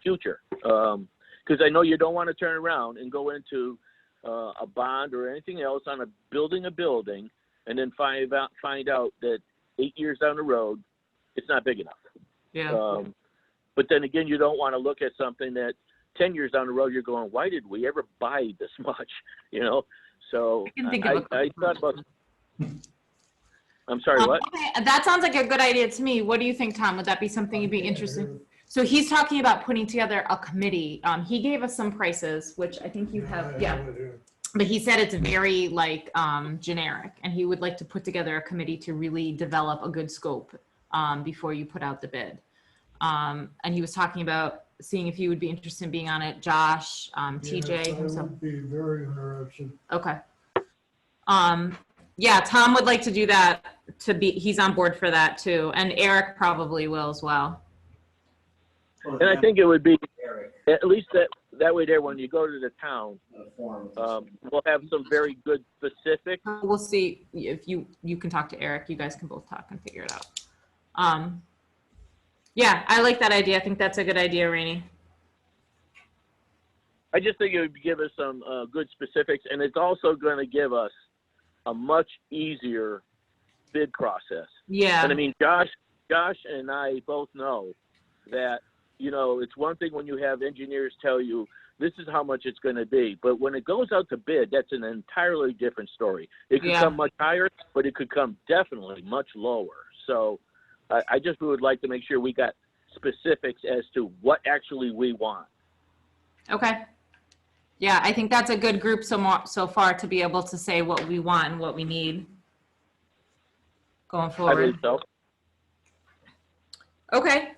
Speaker 8: future. Because I know you don't want to turn around and go into a bond or anything else on building a building and then find out that 8 years down the road, it's not big enough.
Speaker 3: Yeah.
Speaker 8: But then again, you don't want to look at something that 10 years down the road, you're going, why did we ever buy this much? You know? So I thought about, I'm sorry, what?
Speaker 3: Okay. That sounds like a good idea to me. What do you think, Tom? Would that be something you'd be interested in? So he's talking about putting together a committee. He gave us some prices, which I think you have, yeah. But he said it's very like generic, and he would like to put together a committee to really develop a good scope before you put out the bid. And he was talking about seeing if you would be interested in being on it, Josh, TJ.
Speaker 4: Yes, I would be very interested.
Speaker 3: Okay. Yeah, Tom would like to do that. He's on board for that too, and Eric probably will as well.
Speaker 8: And I think it would be, at least that way there, when you go to the town, we'll have some very good specifics.
Speaker 3: We'll see if you can talk to Eric. You guys can both talk and figure it out. Yeah, I like that idea. I think that's a good idea, Rainey.
Speaker 8: I just think it would give us some good specifics, and it's also going to give us a much easier bid process.
Speaker 3: Yeah.
Speaker 8: And I mean, Josh Josh and I both know that, you know, it's one thing when you have engineers tell you this is how much it's going to be, but when it goes out to bid, that's an entirely different story. It could
Speaker 3: Yeah.
Speaker 8: come much higher, but it could come definitely much lower. So I just would like to make sure we got specifics as to what actually we want.
Speaker 3: Okay. Yeah, I think that's a good group so far to be able to say what we want and what we need going
Speaker 8: I
Speaker 3: forward.
Speaker 8: believe so.
Speaker 3: Okay.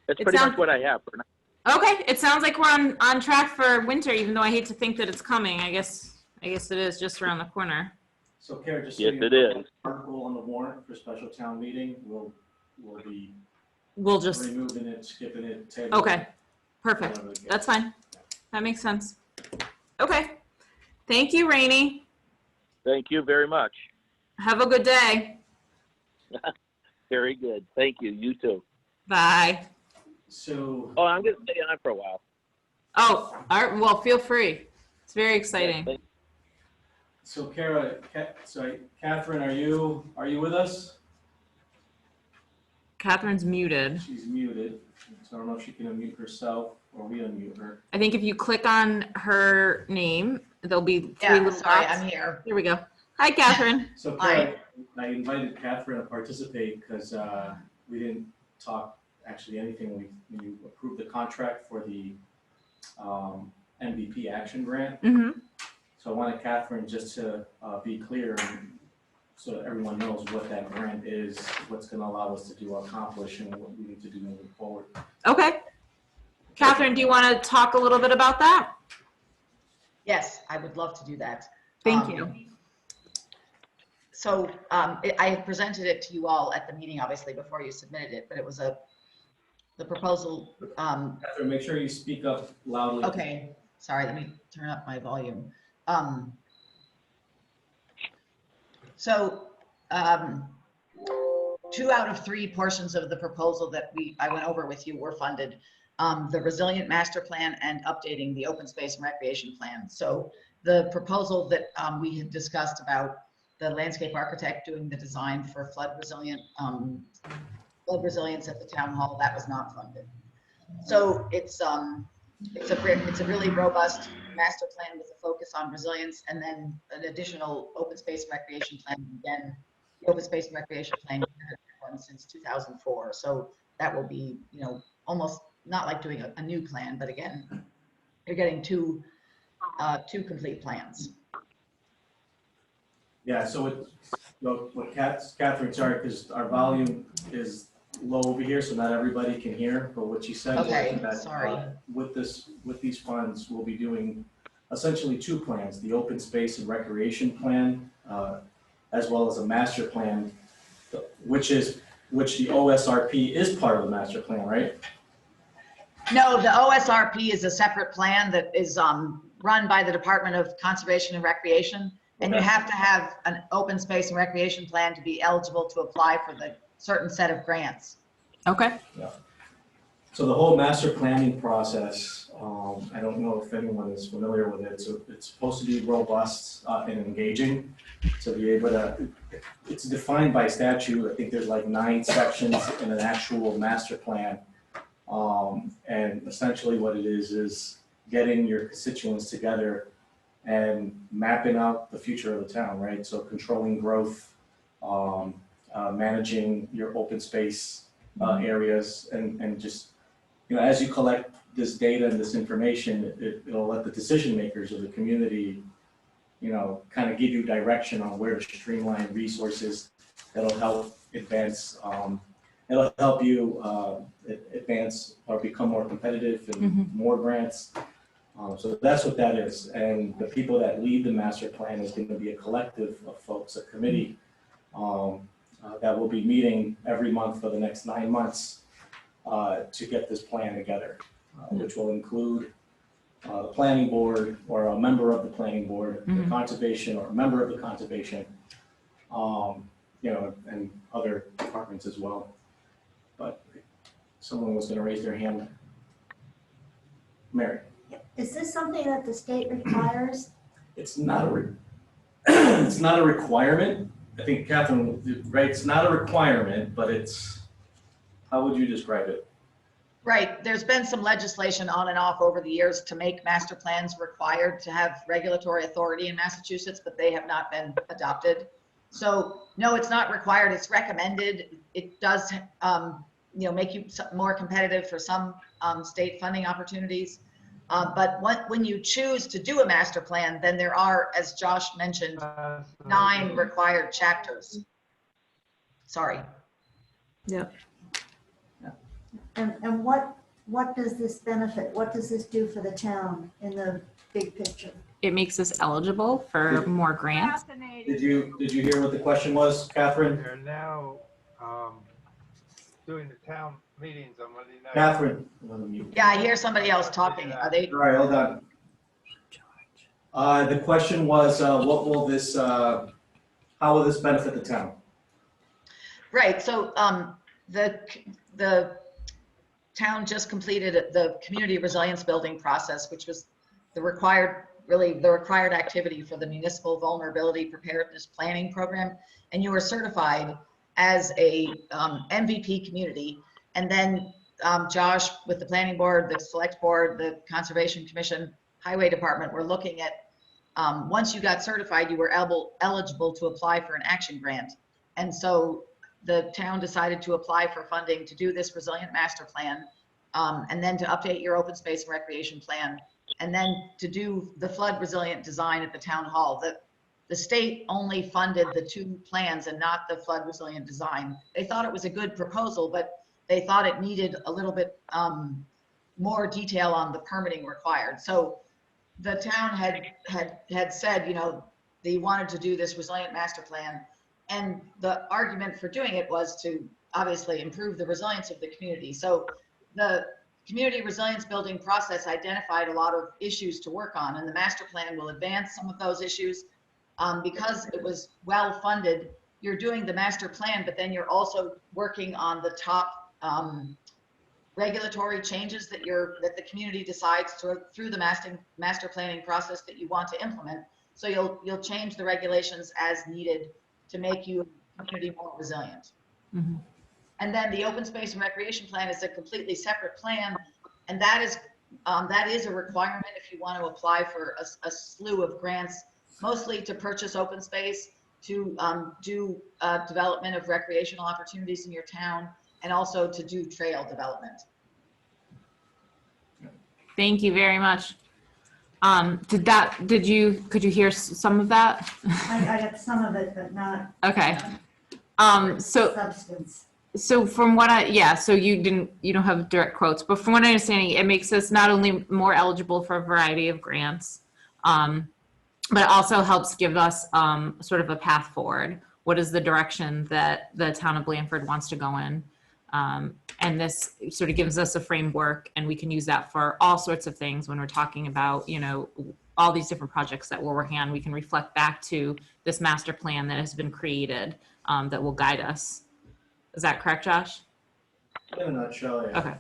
Speaker 8: That's
Speaker 3: It
Speaker 8: pretty
Speaker 3: sounds-
Speaker 8: much what I have for now.
Speaker 3: Okay, it sounds like we're on track for winter, even though I hate to think that it's coming. I guess it is just around the corner.
Speaker 6: So Kara, just so
Speaker 8: Yes,
Speaker 6: you
Speaker 8: it
Speaker 6: know,
Speaker 8: is.
Speaker 6: article on the warrant for special town meeting, we'll be
Speaker 3: We'll just,
Speaker 6: removing it, skipping it, tabling it.
Speaker 3: okay, perfect.
Speaker 6: whatever the case.
Speaker 3: That's fine. That makes sense. Okay. Thank you, Rainey.
Speaker 8: Thank you very much.
Speaker 3: Have a good day.
Speaker 8: Very good. Thank you. You too.
Speaker 3: Bye.
Speaker 6: So,
Speaker 8: Oh, I'm going to stay on for a while.
Speaker 3: Oh, all right, well, feel free. It's very exciting.
Speaker 8: Thank-
Speaker 6: so Kara, Catherine, are you with us?
Speaker 3: Catherine's muted.
Speaker 6: She's muted, so I don't know if she can unmute herself or we unmute her.
Speaker 3: I think if you click on her name, there'll be three
Speaker 12: Yeah,
Speaker 3: little
Speaker 12: sorry,
Speaker 3: dots.
Speaker 12: I'm here.
Speaker 3: Here we go. Hi, Catherine.
Speaker 6: So
Speaker 12: Hi.
Speaker 6: Kara, I invited Catherine to participate because we didn't talk actually anything. We approved the contract for the MVP action grant.
Speaker 3: Mm-hmm.
Speaker 6: So I wanted Catherine just to be clear so that everyone knows what that grant is, what's going to allow us to accomplish and what we need to do moving forward.
Speaker 3: Okay. Catherine, do you want to talk a little bit about that?
Speaker 12: Yes, I would love to do that.
Speaker 3: Thank you.
Speaker 12: So I had presented it to you all at the meeting, obviously, before you submitted it, but it was the proposal.
Speaker 6: Catherine, make sure you speak up loudly.
Speaker 12: Okay, sorry, let me turn up my volume. So 2 out of 3 portions of the proposal that I went over with you were funded. The resilient master plan and updating the open space and recreation plan. So the proposal that we had discussed about the landscape architect doing the design for flood resilience at the town hall, that was not funded. So it's a really robust master plan with a focus on resilience, and then an additional open space and recreation plan. Again, the open space and recreation plan has been one since 2004. So that will be, you know, almost not like doing a new plan, but again, you're getting two complete plans.
Speaker 6: Yeah, so what Catherine, sorry, because our volume is low over here, so not everybody can hear, but what she said was
Speaker 12: Okay,
Speaker 6: that
Speaker 12: sorry.
Speaker 6: with these funds, we'll be doing essentially 2 plans, the open space and recreation plan, as well as a master plan, which the OSRP is part of the master plan, right?
Speaker 12: No, the OSRP is a separate plan that is run by the Department of Conservation and Recreation. And you
Speaker 6: Okay.
Speaker 12: have to have an open space and recreation plan to be eligible to apply for the certain set of grants.
Speaker 3: Okay.
Speaker 6: So the whole master planning process, I don't know if anyone is familiar with it. So it's supposed to be robust and engaging to be able to, it's defined by statute. I think there's like 9 sections in an actual master plan. And essentially what it is getting your constituents together and mapping out the future of the town, right? So controlling growth, managing your open space areas, and just, you know, as you collect this data and this information, it'll let the decision makers of the community, you know, kind of give you direction on where to streamline resources that'll help advance, it'll help you advance or become more competitive and more grants. So that's what that is. And the people that lead the master plan is going to be a collective of folks, a committee that will be meeting every month for the next 9 months to get this plan together, which will include the planning board or a member of the planning board, the conservation or a member of the conservation, you know, and other departments as well. But someone was going to raise their hand. Mary.
Speaker 7: Is this something that the state requires?
Speaker 6: It's not a it's not a requirement, I think Catherine, right, it's not a requirement, but it's, how would you describe it?
Speaker 12: Right, there's been some legislation on and off over the years to make master plans required to have regulatory authority in Massachusetts, but they have not been adopted. So no, it's not required, it's recommended. It does, make you more competitive for some state funding opportunities. But when you choose to do a master plan, then there are, as Josh mentioned, 9 required chapters. Sorry.
Speaker 3: Yep.
Speaker 7: And what does this benefit? What does this do for the town in the big picture?
Speaker 3: It makes us eligible for more grants.
Speaker 6: Did you hear what the question was, Catherine?
Speaker 13: They're now doing the town meetings on Monday night.
Speaker 6: Catherine?
Speaker 12: Yeah, I hear somebody else talking. Are they?
Speaker 6: All right, hold on. The question was, what will this, how will this benefit the town?
Speaker 12: Right, so the town just completed the community resilience building process, which was the required activity for the municipal vulnerability preparedness planning program. And you were certified as a MVP community. And then Josh, with the planning board, the select board, the conservation commission, highway department, were looking at, once you got certified, you were eligible to apply for an action grant. And so the town decided to apply for funding to do this resilient master plan, and then to update your open space and recreation plan, and then to do the flood resilient design at the town hall. The state only funded the 2 plans and not the flood resilient design. They thought it was a good proposal, but they thought it needed a little bit more detail on the permitting required. So the town had said, they wanted to do this resilient master plan. And the argument for doing it was to obviously improve the resilience of the community. So the community resilience building process identified a lot of issues to work on, and the master plan will advance some of those issues. Because it was well funded, you're doing the master plan, but then you're also working on the top regulatory changes that the community decides through the master planning process that you want to implement. So you'll change the regulations as needed to make you community more resilient.
Speaker 3: Mm-hmm.
Speaker 12: And then the open space and recreation plan is a completely separate plan, and that is a requirement if you want to apply for a slew of grants, mostly to purchase open space, to do development of recreational opportunities in your town, and also to do trail development.
Speaker 3: Thank you very much. Could you hear some of that?
Speaker 7: I got some of it, but not
Speaker 3: Okay.
Speaker 7: substance.
Speaker 3: So from what so you don't have direct quotes, but from what I'm understanding, it makes us not only more eligible for a variety of grants, but it also helps give us sort of a path forward. What is the direction that the town of Blandford wants to go in? And this sort of gives us a framework, and we can use that for all sorts of things when we're talking about, all these different projects that we're working on. We can reflect back to this master plan that has been created that will guide us. Is that correct, Josh?
Speaker 6: In a nutshell, yeah.
Speaker 3: Okay.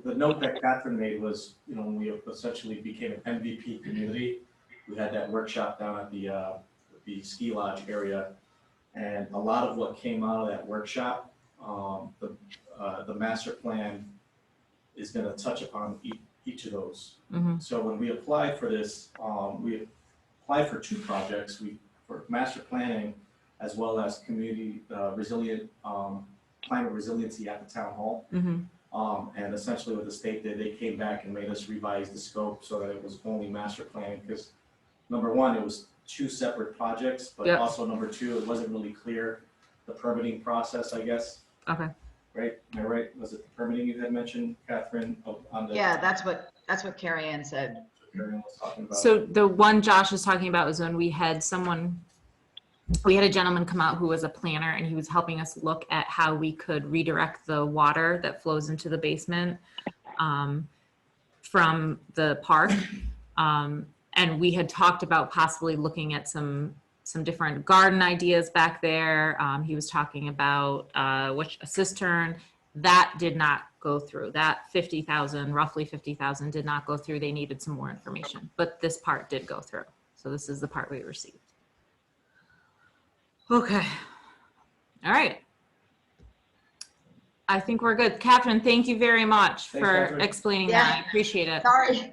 Speaker 6: The note that Catherine made was, when we essentially became an MVP community, we had that workshop down at the ski lodge area. And a lot of what came out of that workshop, the master plan is going to touch upon each of those.
Speaker 3: Mm-hmm.
Speaker 6: So when we applied for this, we applied for 2 projects. For master planning, as well as community resilient climate resiliency at the town hall.
Speaker 3: Mm-hmm.
Speaker 6: And essentially what the state did, they came back and made us revise the scope so that it was only master planning, because number 1, it was 2 separate projects, but
Speaker 3: Yep.
Speaker 6: also number 2, it wasn't really clear the permitting process, I guess.
Speaker 3: Okay.
Speaker 6: Right? Am I right? Was it the permitting you had mentioned, Catherine?
Speaker 12: Yeah, that's what Carrie Ann said.
Speaker 6: Carrie was talking about.
Speaker 3: So the one Josh is talking about was when we had a gentleman come out who was a planner, and he was helping us look at how we could redirect the water that flows into the basement from the park. And we had talked about possibly looking at some different garden ideas back there. He was talking about a cistern. That did not go through. That roughly 50,000 did not go through. They needed some more information, but this part did go through. So this is the part we received. Okay. All right. I think we're good. Catherine, thank you very much
Speaker 6: Thanks,
Speaker 3: for
Speaker 6: Catherine.
Speaker 3: explaining
Speaker 12: Yeah.
Speaker 3: that. I appreciate it.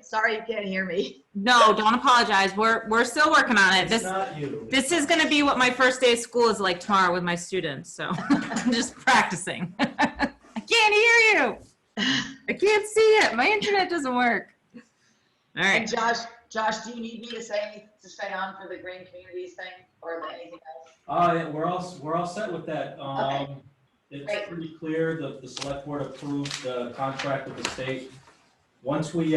Speaker 12: Sorry you can't hear me.
Speaker 3: No, don't apologize. We're still working on it.
Speaker 6: It's not you.
Speaker 3: This is going to be what my first day of school is like tomorrow with my students. So I'm just practicing. I can't hear you. I can't see it. My internet doesn't work. All
Speaker 12: And
Speaker 3: right.
Speaker 12: Josh, do you need me to stay on for the Green Communities thing or anything else?
Speaker 6: Yeah, we're all set with that.
Speaker 12: Okay.
Speaker 6: It's
Speaker 12: Great.
Speaker 6: pretty clear, the select board approved the contract with the state. Once we,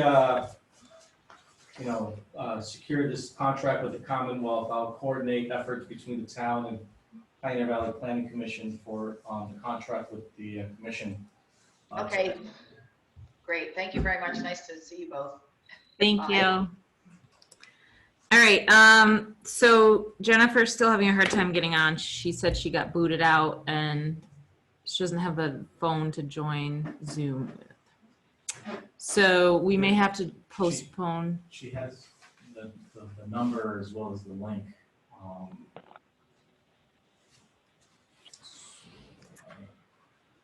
Speaker 6: secure this contract with the Commonwealth, I'll coordinate efforts between the town and Pioneer Valley Planning Commission for, the contract with the commission.
Speaker 12: Okay. Great. Thank you very much. Nice to see you both.
Speaker 3: Thank
Speaker 12: Bye.
Speaker 3: you. All right. So Jennifer's still having a hard time getting on. She said she got booted out and she doesn't have the phone to join Zoom with. So we may have to postpone.
Speaker 6: She has the number as well as the link. I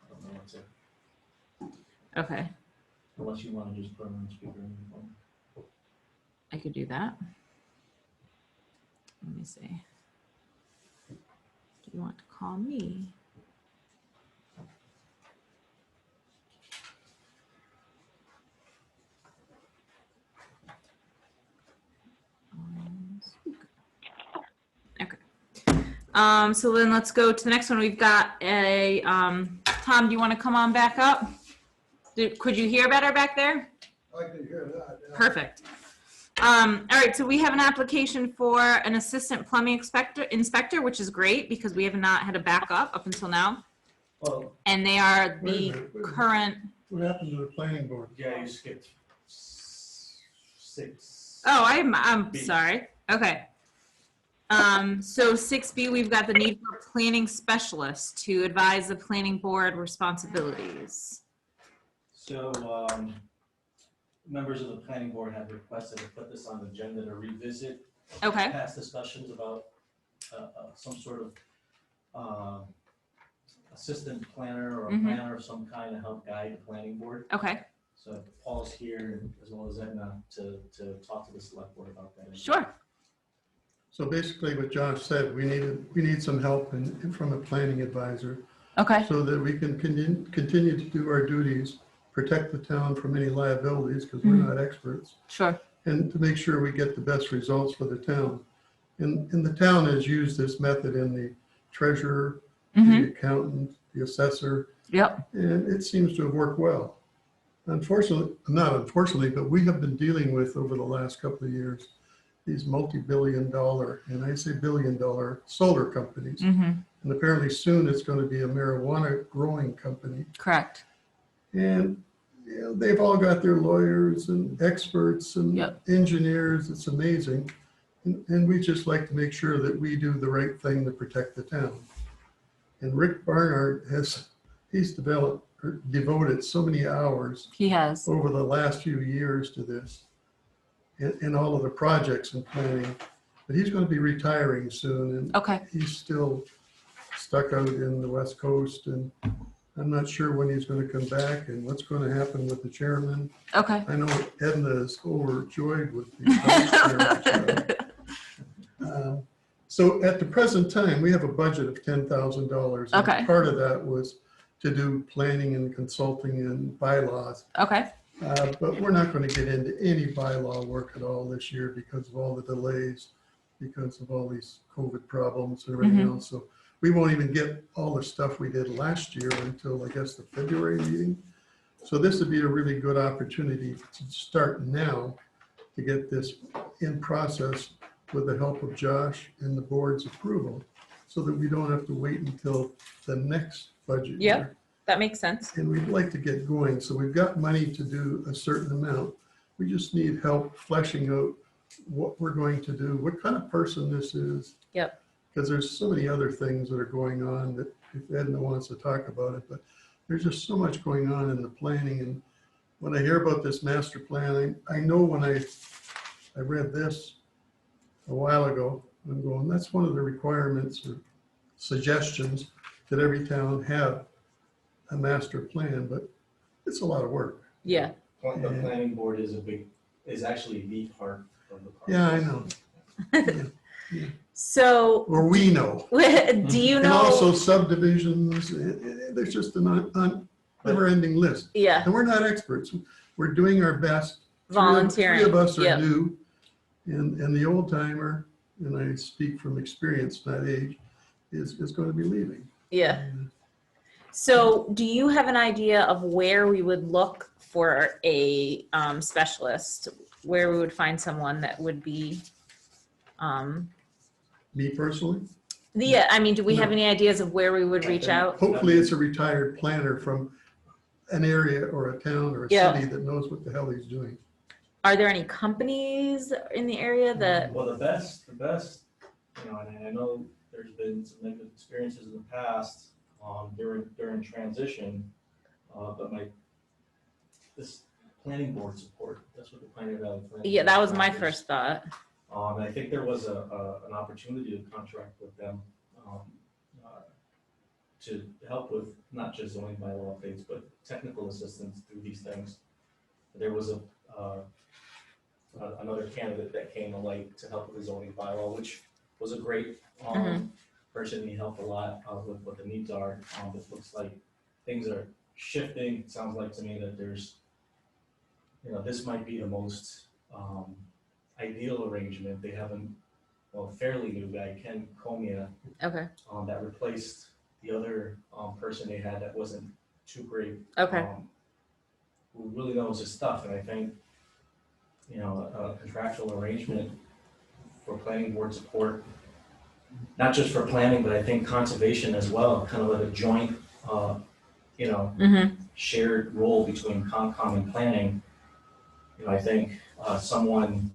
Speaker 6: don't know what to,
Speaker 3: Okay,
Speaker 6: unless you want to just put her on speaker on your phone.
Speaker 3: I could do that. Let me see. Do you want to call me? Okay. So then let's go to the next one. We've got a, Tom, do you want to come on back up? Could you hear better back there?
Speaker 4: I can hear that. Yeah.
Speaker 3: Perfect. All right, so we have an application for an assistant plumbing inspector, which is great because we have not had a backup up until now.
Speaker 6: Well,
Speaker 3: And they are
Speaker 10: Wait a
Speaker 3: the
Speaker 10: minute.
Speaker 3: current,
Speaker 10: What happened to the planning board?
Speaker 6: yeah, you skipped 6.
Speaker 3: oh, I'm
Speaker 6: B.
Speaker 3: sorry. Okay. So 6B, we've got the need for a planning specialist to advise the planning board responsibilities.
Speaker 6: So, members of the planning board have requested to put this on the agenda to revisit
Speaker 3: Okay,
Speaker 6: past discussions about some sort of assistant planner or a
Speaker 3: Mhm.
Speaker 6: planner of some kind to help guide the planning board.
Speaker 3: okay,
Speaker 6: So Paul's here as well as Edna to talk to the select board about that.
Speaker 3: sure.
Speaker 10: So basically what Josh said, we need some help from a planning advisor
Speaker 3: Okay,
Speaker 10: so that we can continue to do our duties, protect the town from any liabilities because we're not experts,
Speaker 3: sure.
Speaker 10: and to make sure we get the best results for the town. And the town has used this method in the treasurer, the accountant, the assessor,
Speaker 3: Yep.
Speaker 10: and it seems to have worked well. Unfortunately, not unfortunately, but we have been dealing with over the last couple of years, these multi-billion-dollar, and I say billion-dollar solar companies. And apparently soon it's going to be a marijuana growing company.
Speaker 3: Correct.
Speaker 10: And you know, they've all got their lawyers and experts and engineers. It's amazing. And we just like to make sure that we do the right thing to protect the town. And Rick Barnard he's devoted so many hours
Speaker 3: He has.
Speaker 10: over the last few years to this and all of the projects and planning. But he's going to be retiring soon and
Speaker 3: Okay.
Speaker 10: he's still stuck out in the West Coast and I'm not sure when he's going to come back and what's going to happen with the chairman.
Speaker 3: Okay.
Speaker 10: I know Edna is overjoyed with the vice chairman. So at the present time, we have a budget of $10,000. and
Speaker 3: Okay.
Speaker 10: Part of that was to do planning and consulting and bylaws.
Speaker 3: Okay.
Speaker 10: But we're not going to get into any bylaw work at all this year because of all the delays, because of all these COVID problems and everything else. So we won't even get all the stuff we did last year until, I guess, the February meeting. So this would be a really good opportunity to start now to get this in process with the help of Josh and the board's approval so that we don't have to wait until the next budget year.
Speaker 3: Yep, that makes sense.
Speaker 10: And we'd like to get going. So we've got money to do a certain amount. We just need help fleshing out what we're going to do, what kind of person this is.
Speaker 3: Yep.
Speaker 10: Because there's so many other things that are going on that if Edna wants to talk about it, but there's just so much going on in the planning. And when I hear about this master plan, I know when I read this, a while ago. I'm going, that's one of the requirements or suggestions that every town have a master plan, but it's a lot of work.
Speaker 3: Yeah.
Speaker 6: The planning board is actually the heart of the process.
Speaker 10: Yeah, I know.
Speaker 3: So
Speaker 10: Or we know.
Speaker 3: do you
Speaker 10: And
Speaker 3: know?
Speaker 10: also subdivisions, there's just an never-ending list.
Speaker 3: Yeah.
Speaker 10: And we're not experts. We're doing our best.
Speaker 3: Volunteering.
Speaker 10: Three of us are
Speaker 3: Yep.
Speaker 10: new, and the old timer, and I speak from experience, not age, is going to be leaving.
Speaker 3: Yeah. So do you have an idea of where we would look for a specialist, where we would find someone that would be?
Speaker 10: Me personally?
Speaker 3: Yeah, I mean, do we have
Speaker 10: No.
Speaker 3: any ideas of where we would reach out?
Speaker 10: Hopefully it's a retired planner from an area or a town or a
Speaker 3: Yeah.
Speaker 10: city that knows what the hell he's doing.
Speaker 3: Are there any companies in the area that?
Speaker 6: Well, the best, you know, and I know there's been some negative experiences in the past, during transition, but this planning board support, that's what the Pioneer Valley Planning.
Speaker 3: Yeah, that
Speaker 6: Board
Speaker 3: was my
Speaker 6: offers.
Speaker 3: first thought.
Speaker 6: And I think there was an opportunity to contract with them, to help with not just zoning bylaw updates, but technical assistance through these things. There was another candidate that came to light to help with the zoning bylaw, which was a great person. He helped a lot with what the needs are. It looks like things are shifting. It sounds like to me that there's, you know, this might be the most ideal arrangement. They have a fairly new guy, Ken Comia,
Speaker 3: Okay.
Speaker 6: that replaced the other person they had that wasn't too great.
Speaker 3: Okay.
Speaker 6: Who really knows his stuff, and I think, you know, a contractual arrangement for planning board support, not just for planning, but I think conservation as well, kind of like a joint, you know, shared role between Concom and planning. You know, I think someone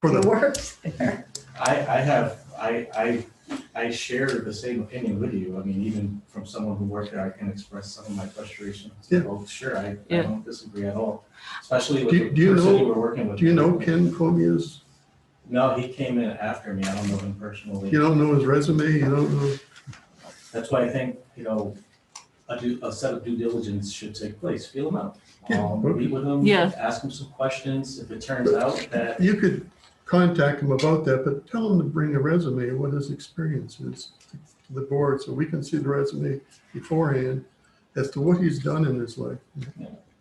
Speaker 10: It
Speaker 9: works there.
Speaker 6: I share the same opinion with you. I mean, even from someone who worked there, I can express some of my frustrations.
Speaker 10: Yeah.
Speaker 6: Oh, sure, I
Speaker 3: Yeah.
Speaker 6: don't disagree at all, especially with
Speaker 10: Do
Speaker 6: the
Speaker 10: you
Speaker 6: person
Speaker 10: know-
Speaker 6: you were working with.
Speaker 10: Do you know Ken Comia's?
Speaker 6: No, he came in after me. I don't know him personally.
Speaker 10: You don't know his resume? You don't know?
Speaker 6: That's why I think, you know, a set of due diligence should take place. Feel them out.
Speaker 10: Yeah.
Speaker 6: Meet with them.
Speaker 3: Yeah.
Speaker 6: Ask them some questions. If it turns out that
Speaker 10: You could contact him about that, but tell him to bring a resume of what his experience is to the board, so we can see the resume beforehand as to what he's done in his life.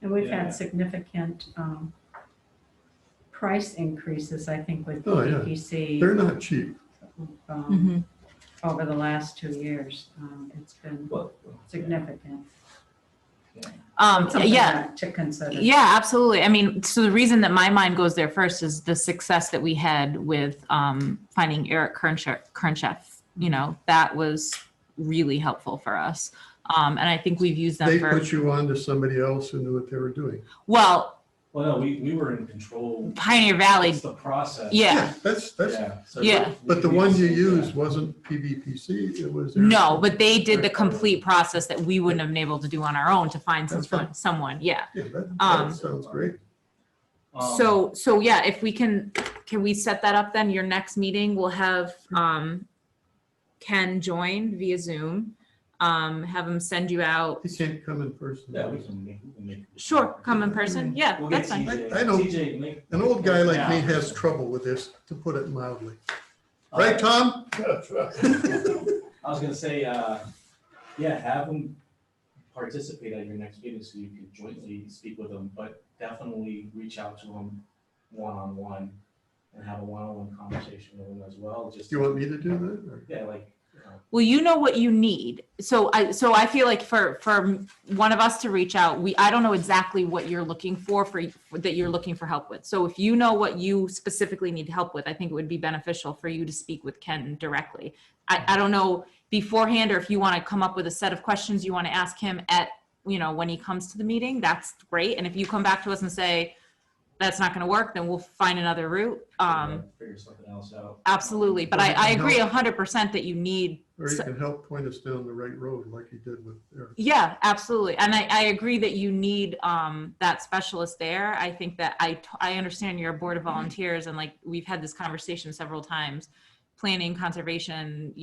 Speaker 14: And we've
Speaker 6: Yeah.
Speaker 14: had significant price increases, I think, with
Speaker 10: Oh, yeah.
Speaker 14: PPC
Speaker 10: They're not cheap.
Speaker 14: over the last 2 years. It's been
Speaker 6: well,
Speaker 14: significant. Something
Speaker 3: Yeah.
Speaker 14: to consider.
Speaker 3: Yeah, absolutely. I mean, so the reason that my mind goes there first is the success that we had with finding Eric Kernchef. You know, that was really helpful for us. And I think we've used them
Speaker 10: They
Speaker 3: for,
Speaker 10: put you on to somebody else who knew what they were doing.
Speaker 3: well,
Speaker 6: no, we were in control.
Speaker 3: Pioneer Valley.
Speaker 6: It's the process.
Speaker 3: Yeah.
Speaker 10: That's,
Speaker 6: Yeah. So
Speaker 3: Yeah.
Speaker 10: but the one you used wasn't PVPC, it was.
Speaker 3: No, but they did the complete process that we wouldn't have been able to do on our own to find
Speaker 10: That's
Speaker 3: someone. Yeah.
Speaker 10: Yeah, that
Speaker 3: Um,
Speaker 10: sounds great.
Speaker 3: So yeah, if we can we set that up then? Your next meeting, we'll have Ken join via Zoom. Have him send you out.
Speaker 10: He can't come in person.
Speaker 6: Yeah, we can make.
Speaker 3: Sure, come in person. Yeah,
Speaker 6: We'll
Speaker 3: that's
Speaker 6: get
Speaker 3: fine.
Speaker 6: TJ.
Speaker 10: I know.
Speaker 6: TJ, make-
Speaker 10: An old guy like me
Speaker 6: Yeah.
Speaker 10: has trouble with this, to put it mildly. Right, Tom?
Speaker 6: I was gonna say, yeah, have them participate at your next meeting so you can jointly speak with them, but definitely reach out to them one-on-one and have a one-on-one conversation with them as well. Just
Speaker 10: Do you want me to do that? or-
Speaker 6: Yeah, like.
Speaker 3: Well, you know what you need. So I feel like for one of us to reach out, I don't know exactly what you're looking for that you're looking for help with. So if you know what you specifically need help with, I think it would be beneficial for you to speak with Ken directly. I don't know beforehand, or if you want to come up with a set of questions you want to ask him at, when he comes to the meeting, that's great. And if you come back to us and say, that's not going to work, then we'll find another route.
Speaker 6: Figure something else out.
Speaker 3: Absolutely. But I agree 100% that you need.
Speaker 10: Or you can help point us down the right road like he did with Eric.
Speaker 3: Yeah, absolutely. And I agree that you need that specialist there. I think that I understand you're a board of volunteers, and like we've had this conversation several times. Planning, conservation,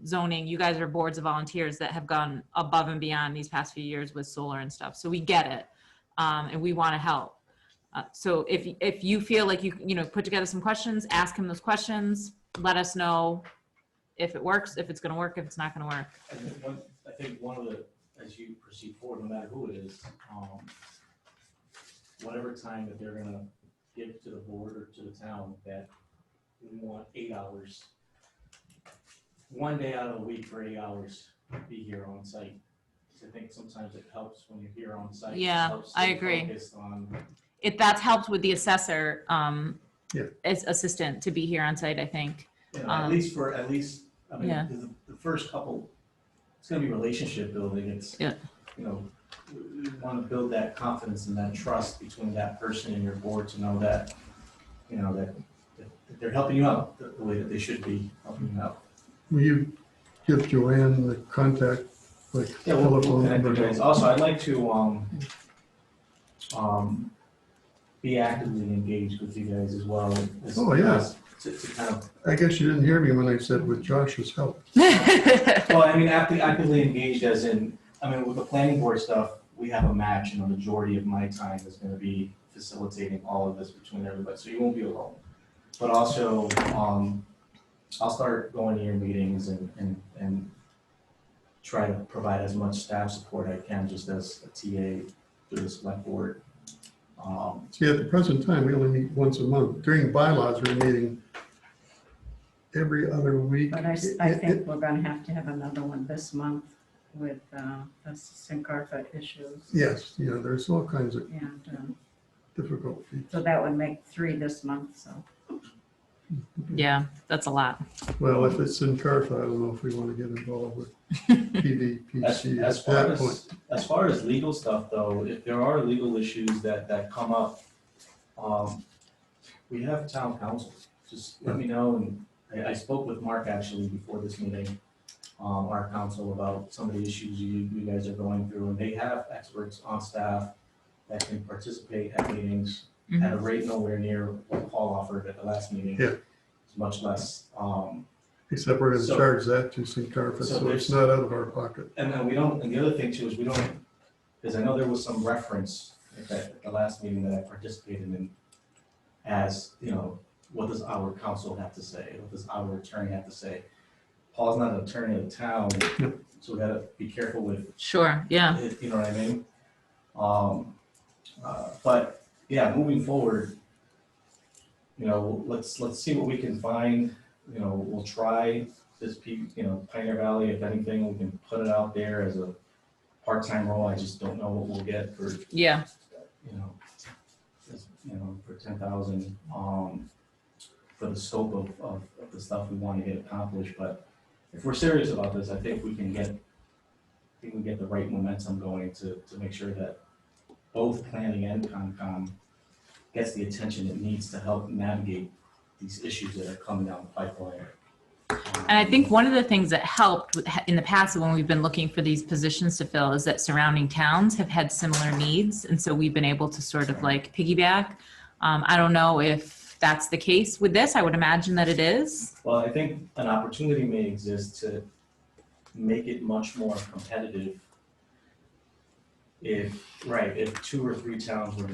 Speaker 3: zoning, you guys are boards of volunteers that have gone above and beyond these past few years with solar and stuff. So we get it. And we want to help. So if you feel like you put together some questions, ask him those questions, let us know if it works, if it's going to work, if it's not going to work.
Speaker 6: I think one of the, as you proceed forward, no matter who it is, whatever time that they're going to give to the board or to the town, that we want 8 hours, one day out of the week for 8 hours, be here on site. I think sometimes it helps when you're here on site.
Speaker 3: Yeah, I agree.
Speaker 6: Focused on,
Speaker 3: That's helped with the assessor
Speaker 10: Yeah.
Speaker 3: as assistant to be here on site, I think.
Speaker 6: at least, I mean,
Speaker 3: Yeah.
Speaker 6: the first couple, it's gonna be relationship building. It's,
Speaker 3: Yeah.
Speaker 6: we want to build that confidence and that trust between that person and your board to know that, that they're helping you out the way that they should be helping you out.
Speaker 10: Will you give Joanne the contact, like
Speaker 6: Yeah, we'll
Speaker 10: telephone
Speaker 6: connect you
Speaker 10: number?
Speaker 6: guys. Also, I'd like to, be actively engaged with you guys as well.
Speaker 10: Oh, yeah.
Speaker 6: To kind of,
Speaker 10: I guess you didn't hear me when I said with Josh's help.
Speaker 6: well, I mean, actively engaged as in, with the planning board stuff, we have a match, and a majority of my time is gonna be facilitating all of this between everybody, so you won't be alone. But also, I'll start going to your meetings and try to provide as much staff support I can, just as a TA through the select board.
Speaker 10: See, at the present time, we only meet once a month. During bylaws, we're meeting every other week.
Speaker 14: But I think we're gonna have to have another one this month with the Sincarfa issues.
Speaker 10: Yes, there's all kinds of
Speaker 14: And
Speaker 10: difficult features.
Speaker 14: so that would make 3 this month, so.
Speaker 3: Yeah, that's a lot.
Speaker 10: Well, if it's in Carfa, I don't know if we want to get involved with PVPC
Speaker 6: As
Speaker 10: at
Speaker 6: far
Speaker 10: that point.
Speaker 6: as far as legal stuff though, if there are legal issues that come up, we have town council. Just let me know, and I spoke with Mark actually before this meeting, our council, about some of the issues you guys are going through, and they have experts on staff that can participate at meetings at a rate nowhere near what Paul offered at the last meeting.
Speaker 10: Yeah.
Speaker 6: It's much less.
Speaker 10: Except we're gonna
Speaker 6: So-
Speaker 10: charge that to Sincarfa,
Speaker 6: so
Speaker 10: so it's
Speaker 6: there's-
Speaker 10: not out of our pocket.
Speaker 6: And then we don't, and the other thing too is we don't, because I know there was some reference at the last meeting that I participated in as, you know, what does our council have to say? What does our attorney have to say? Paul's not an attorney of the town, so we gotta be careful with
Speaker 3: Sure, yeah.
Speaker 6: it, you know what I mean? But yeah, moving forward, you know, let's see what we can find. You know, we'll try this, you know, Pioneer Valley, if anything, we can put it out there as a part-time role. I just don't know what we'll get for,
Speaker 3: Yeah.
Speaker 6: you know, for 10,000, for the scope of the stuff we want to get accomplished. But if we're serious about this, I think we can get the right momentum going to make sure that both planning and Concom gets the attention it needs to help navigate these issues that are coming down the pipeline.
Speaker 3: And I think one of the things that helped in the past when we've been looking for these positions to fill is that surrounding towns have had similar needs. And so we've been able to sort of like piggyback. I don't know if that's the case with this. I would imagine that it is.
Speaker 6: Well, I think an opportunity may exist to make it much more competitive if 2 or 3 towns were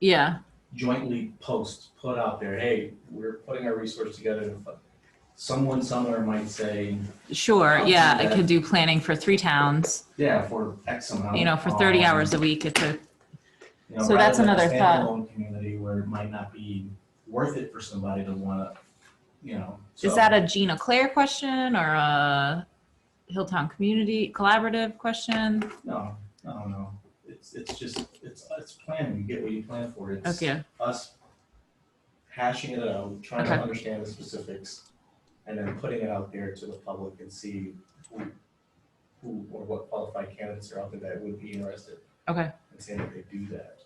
Speaker 3: Yeah.
Speaker 6: jointly put out there, hey, we're putting our resources together. Someone somewhere might say,
Speaker 3: Sure.
Speaker 6: I'll
Speaker 3: Yeah.
Speaker 6: do
Speaker 3: I
Speaker 6: that.
Speaker 3: could do planning for 3 towns,
Speaker 6: yeah, for X amount.
Speaker 3: you know, for 30 hours a week. It's a,
Speaker 6: You know,
Speaker 3: So that's
Speaker 6: rather than a
Speaker 3: another thought.
Speaker 6: standalone community where it might not be worth it for somebody to want to, you know.
Speaker 3: is
Speaker 6: so-
Speaker 3: that a Gina Claire question or a Hilltown Community Collaborative question?
Speaker 6: No. It's just, it's planning. You get what you plan for. It's
Speaker 3: Okay.
Speaker 6: us hashing it out, trying
Speaker 3: Okay.
Speaker 6: to understand the specifics, and then putting it out there to the public and see who or what qualified candidates are out there that would be interested.
Speaker 3: Okay.
Speaker 6: And saying that they do that.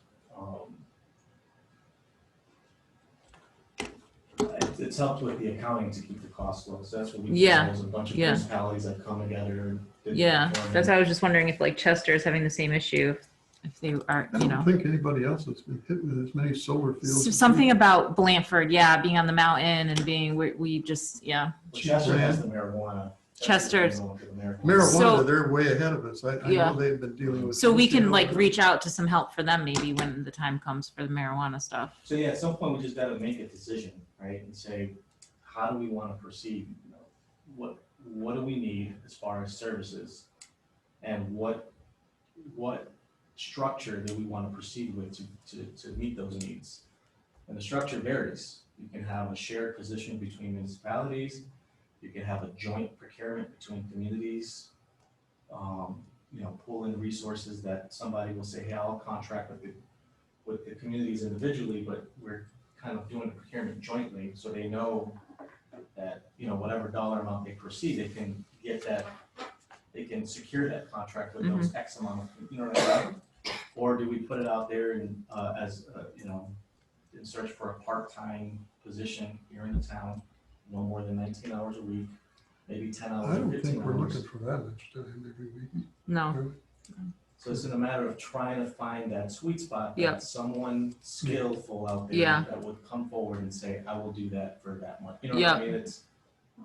Speaker 6: It's helped with the accounting to keep the costs low. So that's what we do.
Speaker 3: Yeah.
Speaker 6: There's a bunch of
Speaker 3: Yeah.
Speaker 6: municipalities that come together. And did
Speaker 3: Yeah.
Speaker 6: perform.
Speaker 3: That's why I was just wondering if like Chester is having the same issue. If they are,
Speaker 10: I
Speaker 3: you
Speaker 10: don't
Speaker 3: know.
Speaker 10: think anybody else has been hit with as many solar fields.
Speaker 3: So
Speaker 10: as
Speaker 3: something
Speaker 10: we-
Speaker 3: about Blanford, yeah, being on the mountain and being, we just, yeah.
Speaker 6: Well, Chester has the marijuana.
Speaker 3: Chester's-
Speaker 6: going for the marijuana.
Speaker 10: Marijuana,
Speaker 3: So-
Speaker 10: they're way ahead of us. I
Speaker 3: Yeah.
Speaker 10: know they've been dealing with.
Speaker 3: So we can like
Speaker 10: Tuesday.
Speaker 3: reach out to some help for them maybe when the time comes for the marijuana stuff.
Speaker 6: So yeah, at some point we just got to make a decision, right? And say, how do we want to proceed? You know, what do we need as far as services? And what structure do we want to proceed with to meet those needs? And the structure varies. You can have a shared position between municipalities. You can have a joint procurement between communities. You know, pull in resources that somebody will say, hey, I'll contract with the communities individually, but we're kind of doing the procurement jointly, so they know that, you know, whatever dollar amount they proceed, they can get that, they can secure that contract with those X amount, you know what I mean? Or do we put it out there and, you know, in search for a part-time position here in the town, no more than 19 hours a week, maybe 10 hours
Speaker 10: I
Speaker 6: or
Speaker 10: don't
Speaker 6: 15
Speaker 10: think we're
Speaker 6: hours.
Speaker 10: looking for that much time every week.
Speaker 3: No.
Speaker 6: So it's in a matter of trying to find that sweet spot,
Speaker 3: Yeah.
Speaker 6: that someone skillful out there
Speaker 3: Yeah.
Speaker 6: that would come forward and say, I will do that for that much. You know
Speaker 3: Yeah.
Speaker 6: what I mean? It's,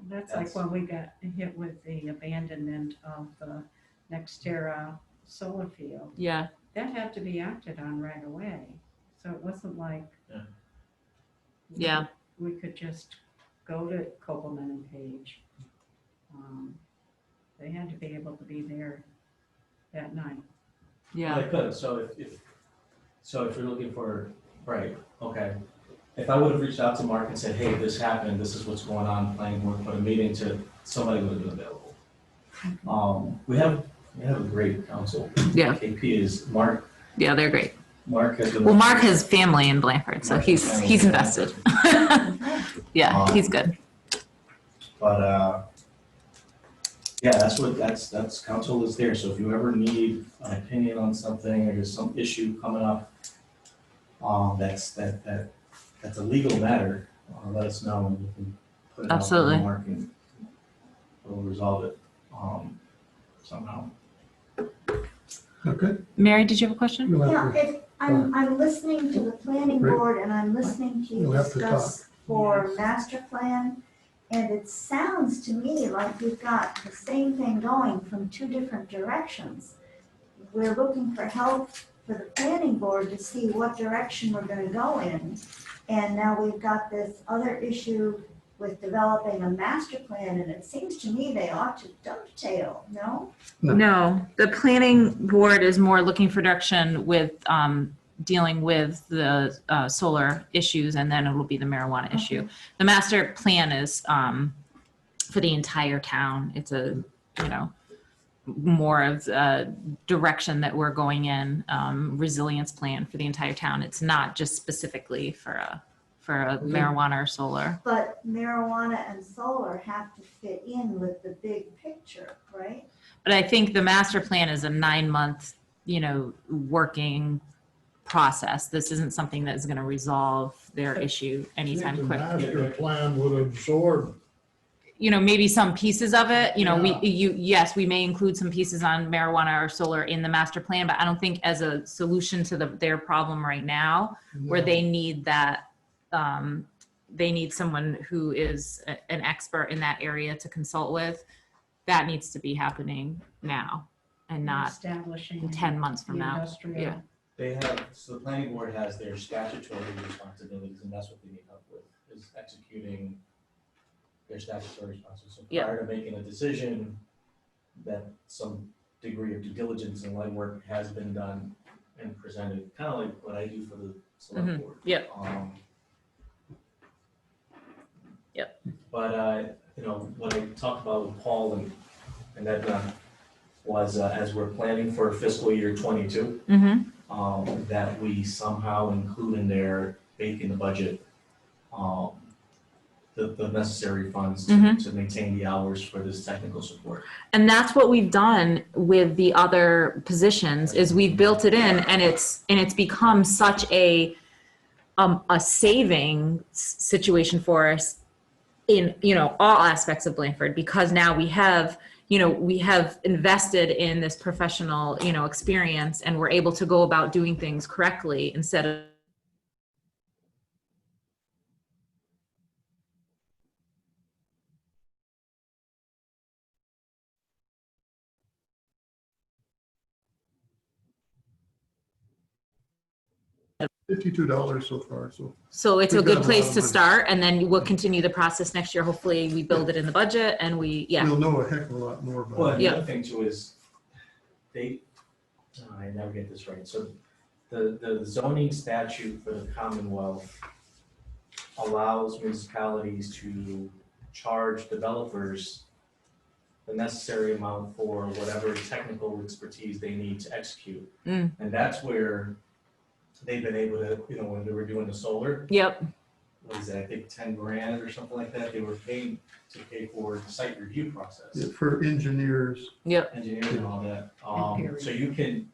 Speaker 14: That's
Speaker 6: That's-
Speaker 14: like when we got hit with the abandonment of the Nextera solar field.
Speaker 3: Yeah.
Speaker 14: That had to be acted on right away. So it wasn't like.
Speaker 6: Yeah.
Speaker 3: Yeah.
Speaker 14: We could just go to Copeland and Page. They had to be able to be there that night.
Speaker 6: well, I could, so if you're looking for, right, okay. If I would have reached out to Mark and said, hey, this happened, this is what's going on, planning board put a meeting to, somebody would have been available. We have a great council.
Speaker 3: Yeah.
Speaker 6: KP is, Mark
Speaker 3: Yeah, they're great.
Speaker 6: has been.
Speaker 3: Well, Mark has family in Blanford, so
Speaker 6: Mark has family
Speaker 3: he's
Speaker 6: in
Speaker 3: invested. Yeah, he's good.
Speaker 6: But, yeah, that's council is there, so if you ever need an opinion on something, or there's some issue coming up, that's a legal matter, let us know, and we can put it out to
Speaker 3: Absolutely.
Speaker 6: Mark and we'll resolve it, somehow.
Speaker 10: Okay.
Speaker 3: Mary, did you have a question?
Speaker 10: You'll
Speaker 7: Yeah,
Speaker 10: have to-
Speaker 7: it, I'm listening to the planning
Speaker 10: Great.
Speaker 7: board and I'm listening to you
Speaker 10: You'll have to
Speaker 7: discuss for master plan And it sounds to me like we've got the same thing going from two different directions. We're looking for help for the planning board to see what direction we're gonna go in. And now we've got this other issue with developing a master plan, and it seems to me they ought to dovetail, no?
Speaker 3: No, the planning board is more looking for direction with dealing with the solar issues, and then it will be the marijuana issue. The master plan is for the entire town. It's a, you know, more of a direction that we're going in, resilience plan for the entire town. It's not just specifically for a marijuana or solar.
Speaker 7: But marijuana and solar have to fit in with the big picture, right?
Speaker 3: But I think the master plan is a 9-month, you know, working process. This isn't something that is going to resolve their issue anytime
Speaker 4: The
Speaker 3: quickly.
Speaker 4: master plan would absorb.
Speaker 3: You know, maybe some pieces of it, you know, yes, we may include some pieces on marijuana or solar in the master plan, but I don't think as a solution to their problem right now, where they need that, they need someone who is an expert in that area to consult with. That needs to be happening now and not
Speaker 14: Establishing
Speaker 3: 10 months from
Speaker 14: the
Speaker 3: now.
Speaker 14: industrial.
Speaker 3: Yeah.
Speaker 6: They have, so the planning board has their statutory responsibilities, and that's what they need help with, is executing their statutory responsibilities. So
Speaker 3: Yeah.
Speaker 6: prior to making a decision, that some degree of due diligence and legwork has been done and presented, kind of like what I do for the select board.
Speaker 3: Yep. Yep.
Speaker 6: But, you know, what I talked about with Paul and Edna was, as we're planning for fiscal year 22, that we somehow include in there, bake in the budget, the necessary funds to maintain the hours for this technical support.
Speaker 3: And that's what we've done with the other positions, is we've built it in, and it's become such a saving situation for us in, you know, all aspects of Blanford, because now we have, you know, we have invested in this professional, you know, experience, and we're able to go about doing things correctly instead of
Speaker 10: $52 so far, so.
Speaker 3: So it's a
Speaker 10: We've got
Speaker 3: good
Speaker 10: a
Speaker 3: place
Speaker 10: lot
Speaker 3: to
Speaker 10: of money.
Speaker 3: start, and then we'll continue the process next year. Hopefully we build it in the budget and we,
Speaker 10: We'll know a heck of a lot more
Speaker 6: Well,
Speaker 10: about
Speaker 6: and
Speaker 10: it.
Speaker 6: the other thing too is, I never get this right, so the zoning statute for the Commonwealth allows municipalities to charge developers the necessary amount for whatever technical expertise they need to execute. And that's where they've been able to, you know, when they were doing the solar,
Speaker 3: Yep.
Speaker 6: what is it, I think 10 grand or something like that, they were paying to pay for the site review process.
Speaker 10: Yeah, for engineers.
Speaker 3: Yep.
Speaker 6: Engineering and all that. So you can,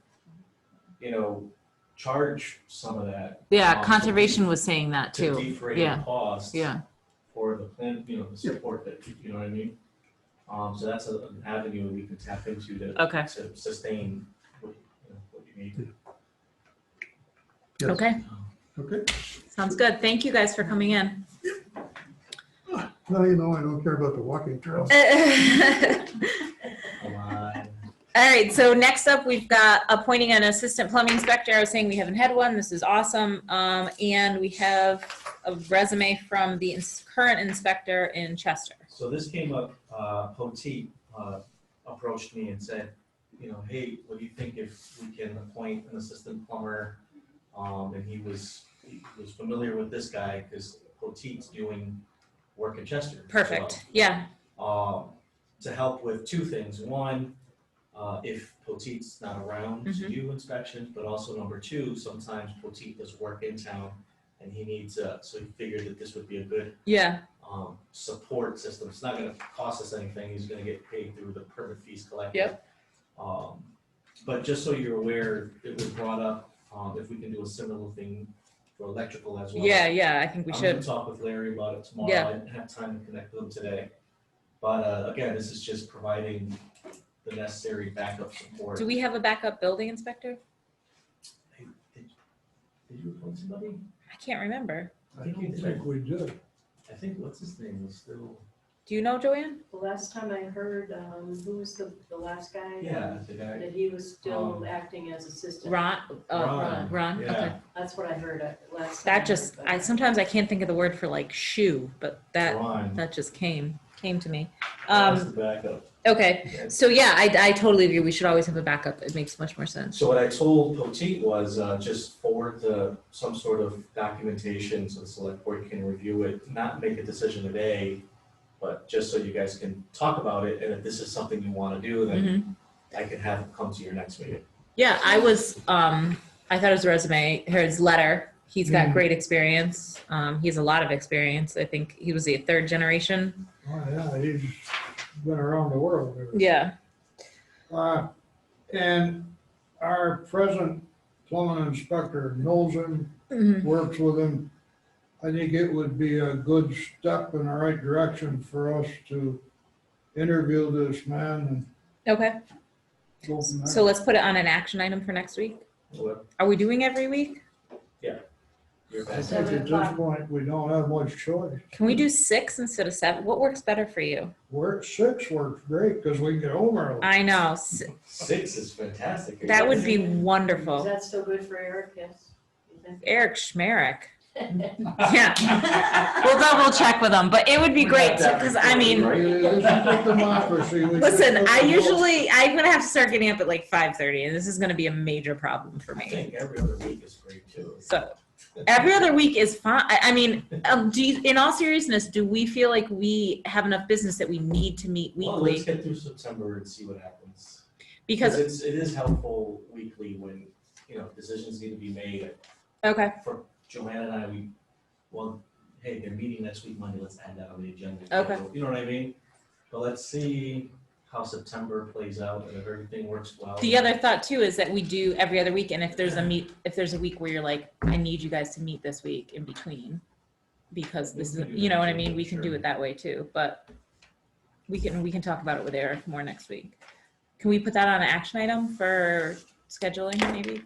Speaker 6: you know, charge some of that.
Speaker 3: Yeah, conservation was saying that
Speaker 6: To
Speaker 3: too.
Speaker 6: defray the
Speaker 3: Yeah.
Speaker 6: costs.
Speaker 3: Yeah.
Speaker 6: For the plan, you know, the support that, you know what I mean? So that's an avenue we can tap into to sustain what, you know, what you need.
Speaker 10: Yes.
Speaker 3: Okay.
Speaker 10: Okay.
Speaker 3: Sounds good. Thank you guys for coming in.
Speaker 10: Now you know I don't care about the walking trails.
Speaker 6: Come on.
Speaker 3: All right, so next up, we've got appointing an assistant plumbing inspector. I was saying we haven't had one. This is awesome. And we have a resume from the current inspector in Chester.
Speaker 6: So this came up, Poteet approached me and said, you know, hey, what do you think if we can appoint an assistant plumber? And he was familiar with this guy because Poteet's doing work in Chester.
Speaker 3: Perfect. Yeah.
Speaker 6: To help with two things. One, if Poteet's not around to do inspections, but also number two, sometimes Poteet does work in town and he needs, so he figured that this would be a good support system. It's not gonna cost us anything. He's gonna get paid through the permit fees collected.
Speaker 3: Yep.
Speaker 6: But just so you're aware, it was brought up, if we can do a similar thing for electrical as well.
Speaker 3: Yeah, I think we
Speaker 6: I'm
Speaker 3: should.
Speaker 6: gonna talk with Larry about it tomorrow.
Speaker 3: Yeah.
Speaker 6: I didn't have time to connect with him today. But again, this is just providing the necessary backup support.
Speaker 3: Do we have a backup building inspector?
Speaker 6: Did you appoint somebody?
Speaker 3: I can't remember.
Speaker 4: I don't think we did.
Speaker 6: I think, what's his name was still,
Speaker 3: Do you know, Joanne?
Speaker 14: The last time I heard, who was the last guy?
Speaker 6: Yeah, the guy.
Speaker 14: That he was still acting as assistant.
Speaker 3: Ron?
Speaker 6: Ron,
Speaker 3: Okay.
Speaker 6: yeah.
Speaker 14: That's what I heard last time.
Speaker 3: That just, sometimes I can't think of the word for like shoe, but
Speaker 6: Ron.
Speaker 3: that just came to me.
Speaker 6: That's the backup.
Speaker 3: Okay, so yeah, I totally agree. We should always have a backup. It makes much more sense.
Speaker 6: So what I told Poteet was just forward some sort of documentation so the select board can review it, not make a decision today, but just so you guys can talk about it. And if this is something you want to do, then I can have it come to your next meeting.
Speaker 3: Yeah, I thought his resume, his letter, he's got great experience. He has a lot of experience. I think he was the third generation.
Speaker 4: Oh, yeah, he's been around the world.
Speaker 3: Yeah.
Speaker 4: And our present plumbing inspector knows him, works with him. I think it would be a good step in the right direction for us to interview this man
Speaker 3: Okay.
Speaker 4: and go from there.
Speaker 3: So let's put it on an action item for next week.
Speaker 6: What?
Speaker 3: Are we doing every week?
Speaker 6: Your
Speaker 4: I
Speaker 6: best.
Speaker 4: think at this point, we don't have much choice.
Speaker 3: Can we do 6 instead of 7? What works better for you?
Speaker 4: 6 works great because we can get home early.
Speaker 3: I know.
Speaker 6: 6 is fantastic.
Speaker 3: That would be
Speaker 14: Is
Speaker 3: wonderful.
Speaker 14: that still good for Eric? Yes. You think?
Speaker 3: Eric Schmerich. Yeah. We'll double check with him, but it would be great because I mean,
Speaker 4: This is a democracy. We
Speaker 3: listen,
Speaker 4: just
Speaker 3: I'm
Speaker 4: put the
Speaker 3: going to have to start getting up at like 5:30 and this is going to be a major problem for
Speaker 6: I
Speaker 3: me.
Speaker 6: think every other week is great too.
Speaker 3: So every other week is fine. I mean, in all seriousness, do we feel like we have enough business that we need to meet
Speaker 6: Well,
Speaker 3: weekly?
Speaker 6: let's get through September and see what happens.
Speaker 3: Because,
Speaker 6: it is helpful weekly when, decisions need to be made.
Speaker 3: okay,
Speaker 6: For Joanna and I, hey, they're meeting next week Monday, let's add that on the agenda.
Speaker 3: Okay.
Speaker 6: You know what I mean? But let's see how September plays out and if everything works well.
Speaker 3: the other thought too is that we do every other week, and if there's a week where you're like, I need you guys to meet this week in between, because this is, you know what I mean, we can do it that way too, but we can talk about it with Eric more next week. Can we put that on an action item for scheduling maybe?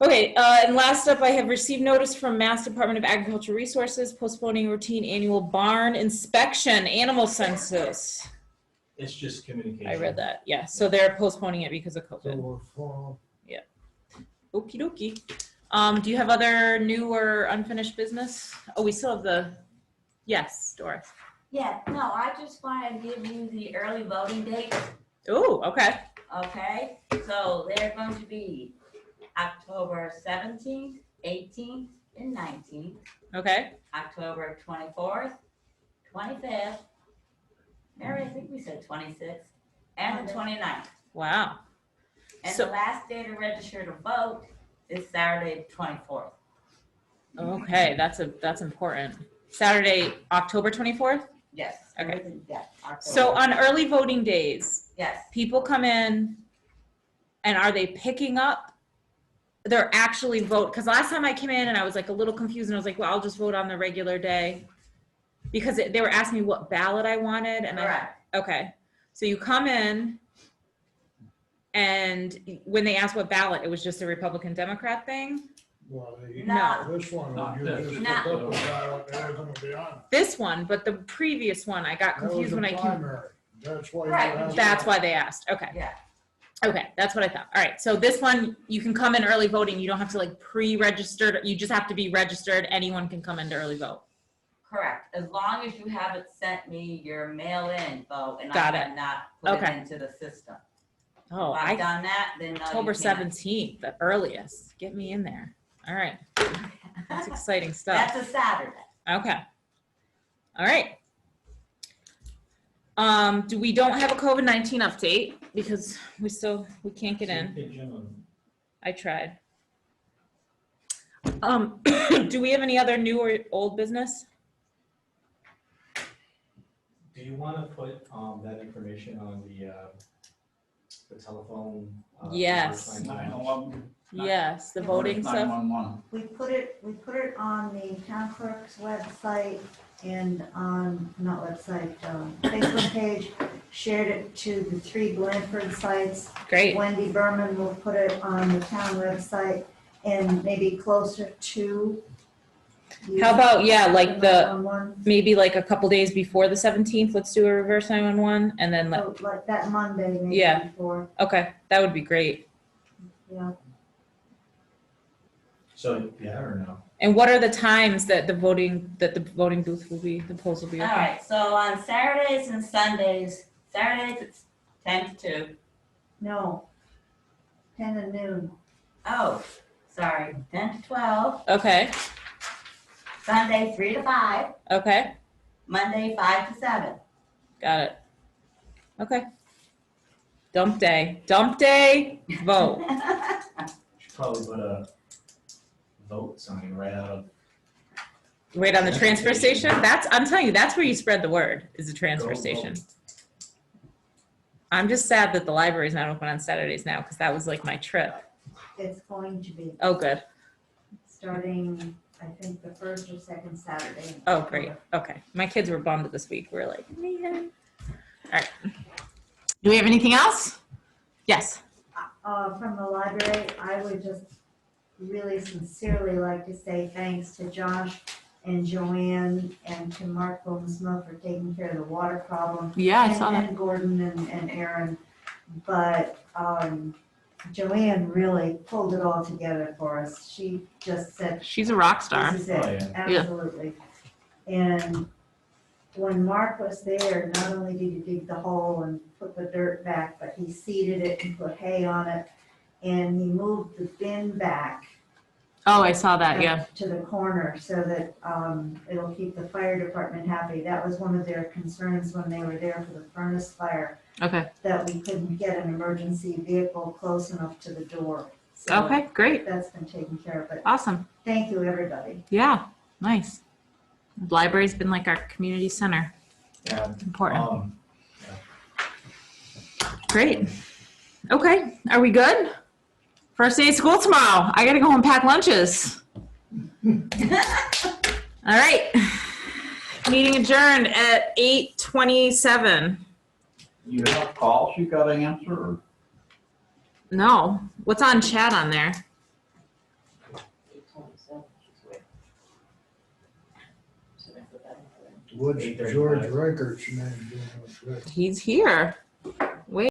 Speaker 3: Okay, and last up, I have received notice from Mass Department of Agricultural Resources postponing routine annual barn inspection, animal census.
Speaker 6: It's just communication.
Speaker 3: I read that, yeah, so they're postponing it because of COVID.
Speaker 4: So
Speaker 3: Okie dokie. Do you have other new or unfinished business? Oh, we still have yes, Doris.
Speaker 15: Yeah, no, I just want to give you the early voting dates,
Speaker 3: Oh, okay.
Speaker 15: okay? So they're going to be October 17th, 18th, and 19th,
Speaker 3: Okay,
Speaker 15: October 24th, 25th, Mary, I think we said 26th, and the 29th.
Speaker 3: wow.
Speaker 15: And
Speaker 3: So-
Speaker 15: the last day to register to vote is Saturday, 24th.
Speaker 3: Okay, that's important. Saturday, October 24th?
Speaker 15: Yes.
Speaker 3: Okay.
Speaker 15: everything- yes,
Speaker 3: So
Speaker 15: October.
Speaker 3: on early voting days,
Speaker 15: Yes,
Speaker 3: people come in and are they picking up? They're actually vote, because last time I came in and I was like a little confused and I was like, well, I'll just vote on the regular day. Because they were asking me what ballot I wanted and
Speaker 15: correct.
Speaker 3: okay. So you come in and when they asked what ballot, it was just a Republican Democrat thing.
Speaker 4: Well,
Speaker 15: No.
Speaker 4: this one,
Speaker 6: Not
Speaker 4: you
Speaker 6: this.
Speaker 4: just
Speaker 15: No.
Speaker 4: put up a ballot, it was gonna be on.
Speaker 3: This one, but the previous one, I got
Speaker 4: That was
Speaker 3: confused
Speaker 4: a
Speaker 3: when I came.
Speaker 4: primary. That's why. you
Speaker 15: Right.
Speaker 4: asked
Speaker 3: That's
Speaker 4: that.
Speaker 3: why they asked. Okay.
Speaker 15: Yeah,
Speaker 3: Okay, that's what I thought. All right, so this one, you can come in early voting. You don't have to like pre-register. You just have to be registered. Anyone can come into early vote.
Speaker 15: correct. As long as you haven't sent me your mail-in vote and I
Speaker 3: Got it.
Speaker 15: have not put
Speaker 3: Okay.
Speaker 15: it into the system.
Speaker 3: Oh,
Speaker 15: If I've done that, then no, you
Speaker 3: October
Speaker 15: can't.
Speaker 3: 17th, the earliest. Get me in there. All right, that's exciting stuff.
Speaker 15: That's a Saturday.
Speaker 3: Okay. All right. We don't have a COVID-19 update because we can't get in. I tried. Do we have any other new or old business?
Speaker 6: Do you want to put that information on the telephone?
Speaker 3: Yes.
Speaker 5: 911.
Speaker 3: Yes, the voting stuff.
Speaker 5: 911.
Speaker 7: We put it on the town clerk's website and on, not website, Facebook page, shared it to the 3 Blanford sites.
Speaker 3: Great.
Speaker 7: Wendy Berman will put it on the town website and maybe closer to
Speaker 3: How about, yeah, like the,
Speaker 7: 911?
Speaker 3: maybe like a couple days before the 17th, let's do a reverse 911 and then,
Speaker 7: So like that Monday maybe
Speaker 3: Yeah.
Speaker 7: before,
Speaker 3: okay, that would be great.
Speaker 7: yeah.
Speaker 6: So, yeah or no?
Speaker 3: And what are the times that the voting booth will be, the polls will be
Speaker 15: All
Speaker 3: open?
Speaker 15: right, so on Saturdays and Sundays, Saturdays it's 10 to 2.
Speaker 7: No, 10 to noon.
Speaker 15: Oh, sorry, 10 to 12.
Speaker 3: Okay,
Speaker 15: Sunday 3 to 5.
Speaker 3: okay,
Speaker 15: Monday 5 to 7.
Speaker 3: got it. Okay. Dump day, vote.
Speaker 6: Should probably put a vote sign right out of.
Speaker 3: Right on the transfer station? I'm telling you, that's where you spread the word, is the transfer
Speaker 6: Go
Speaker 3: station.
Speaker 6: vote.
Speaker 3: I'm just sad that the library's not open on Saturdays now, because that was like my trip.
Speaker 7: It's going to be
Speaker 3: Oh, good.
Speaker 7: starting, I think, the first or second Saturday. in
Speaker 3: Oh, great.
Speaker 7: October.
Speaker 3: Okay. My kids were bummed this week. We were like, man. All right. Do we have anything else? Yes.
Speaker 7: From the library, I would just really sincerely like to say thanks to Josh and Joanne and to Mark Goldsmith for taking care of the water problem.
Speaker 3: Yeah, I
Speaker 7: and-
Speaker 3: saw that.
Speaker 7: And Gordon and Aaron. But Joanne really pulled it all together for us. She just said,
Speaker 3: She's a rock star.
Speaker 7: this is
Speaker 6: Oh,
Speaker 7: it,
Speaker 6: yeah.
Speaker 3: Yeah.
Speaker 7: absolutely. And when Mark was there, not only did he dig the hole and put the dirt back, but he seeded it and put hay on it. And he moved the bin back
Speaker 3: Oh, I saw that. Yeah.
Speaker 7: to the corner so that it'll keep the fire department happy. That was one of their concerns when they were there for the furnace fire,
Speaker 3: Okay.
Speaker 7: that we couldn't get an emergency vehicle close enough to the door. So
Speaker 3: Okay, great.
Speaker 7: that's been taken care of, but
Speaker 3: Awesome.
Speaker 7: thank you, everybody.
Speaker 3: Yeah. Nice. The library's been like our community center.
Speaker 6: Yeah.
Speaker 3: Important. Great. Okay. Are we good? First day of school tomorrow. I gotta go home and pack lunches. All right. Meeting adjourned at 8:27.
Speaker 5: You have calls you gotta answer, or?
Speaker 3: No. What's on chat on there?
Speaker 4: What's George Reichert's name doing?
Speaker 3: He's here.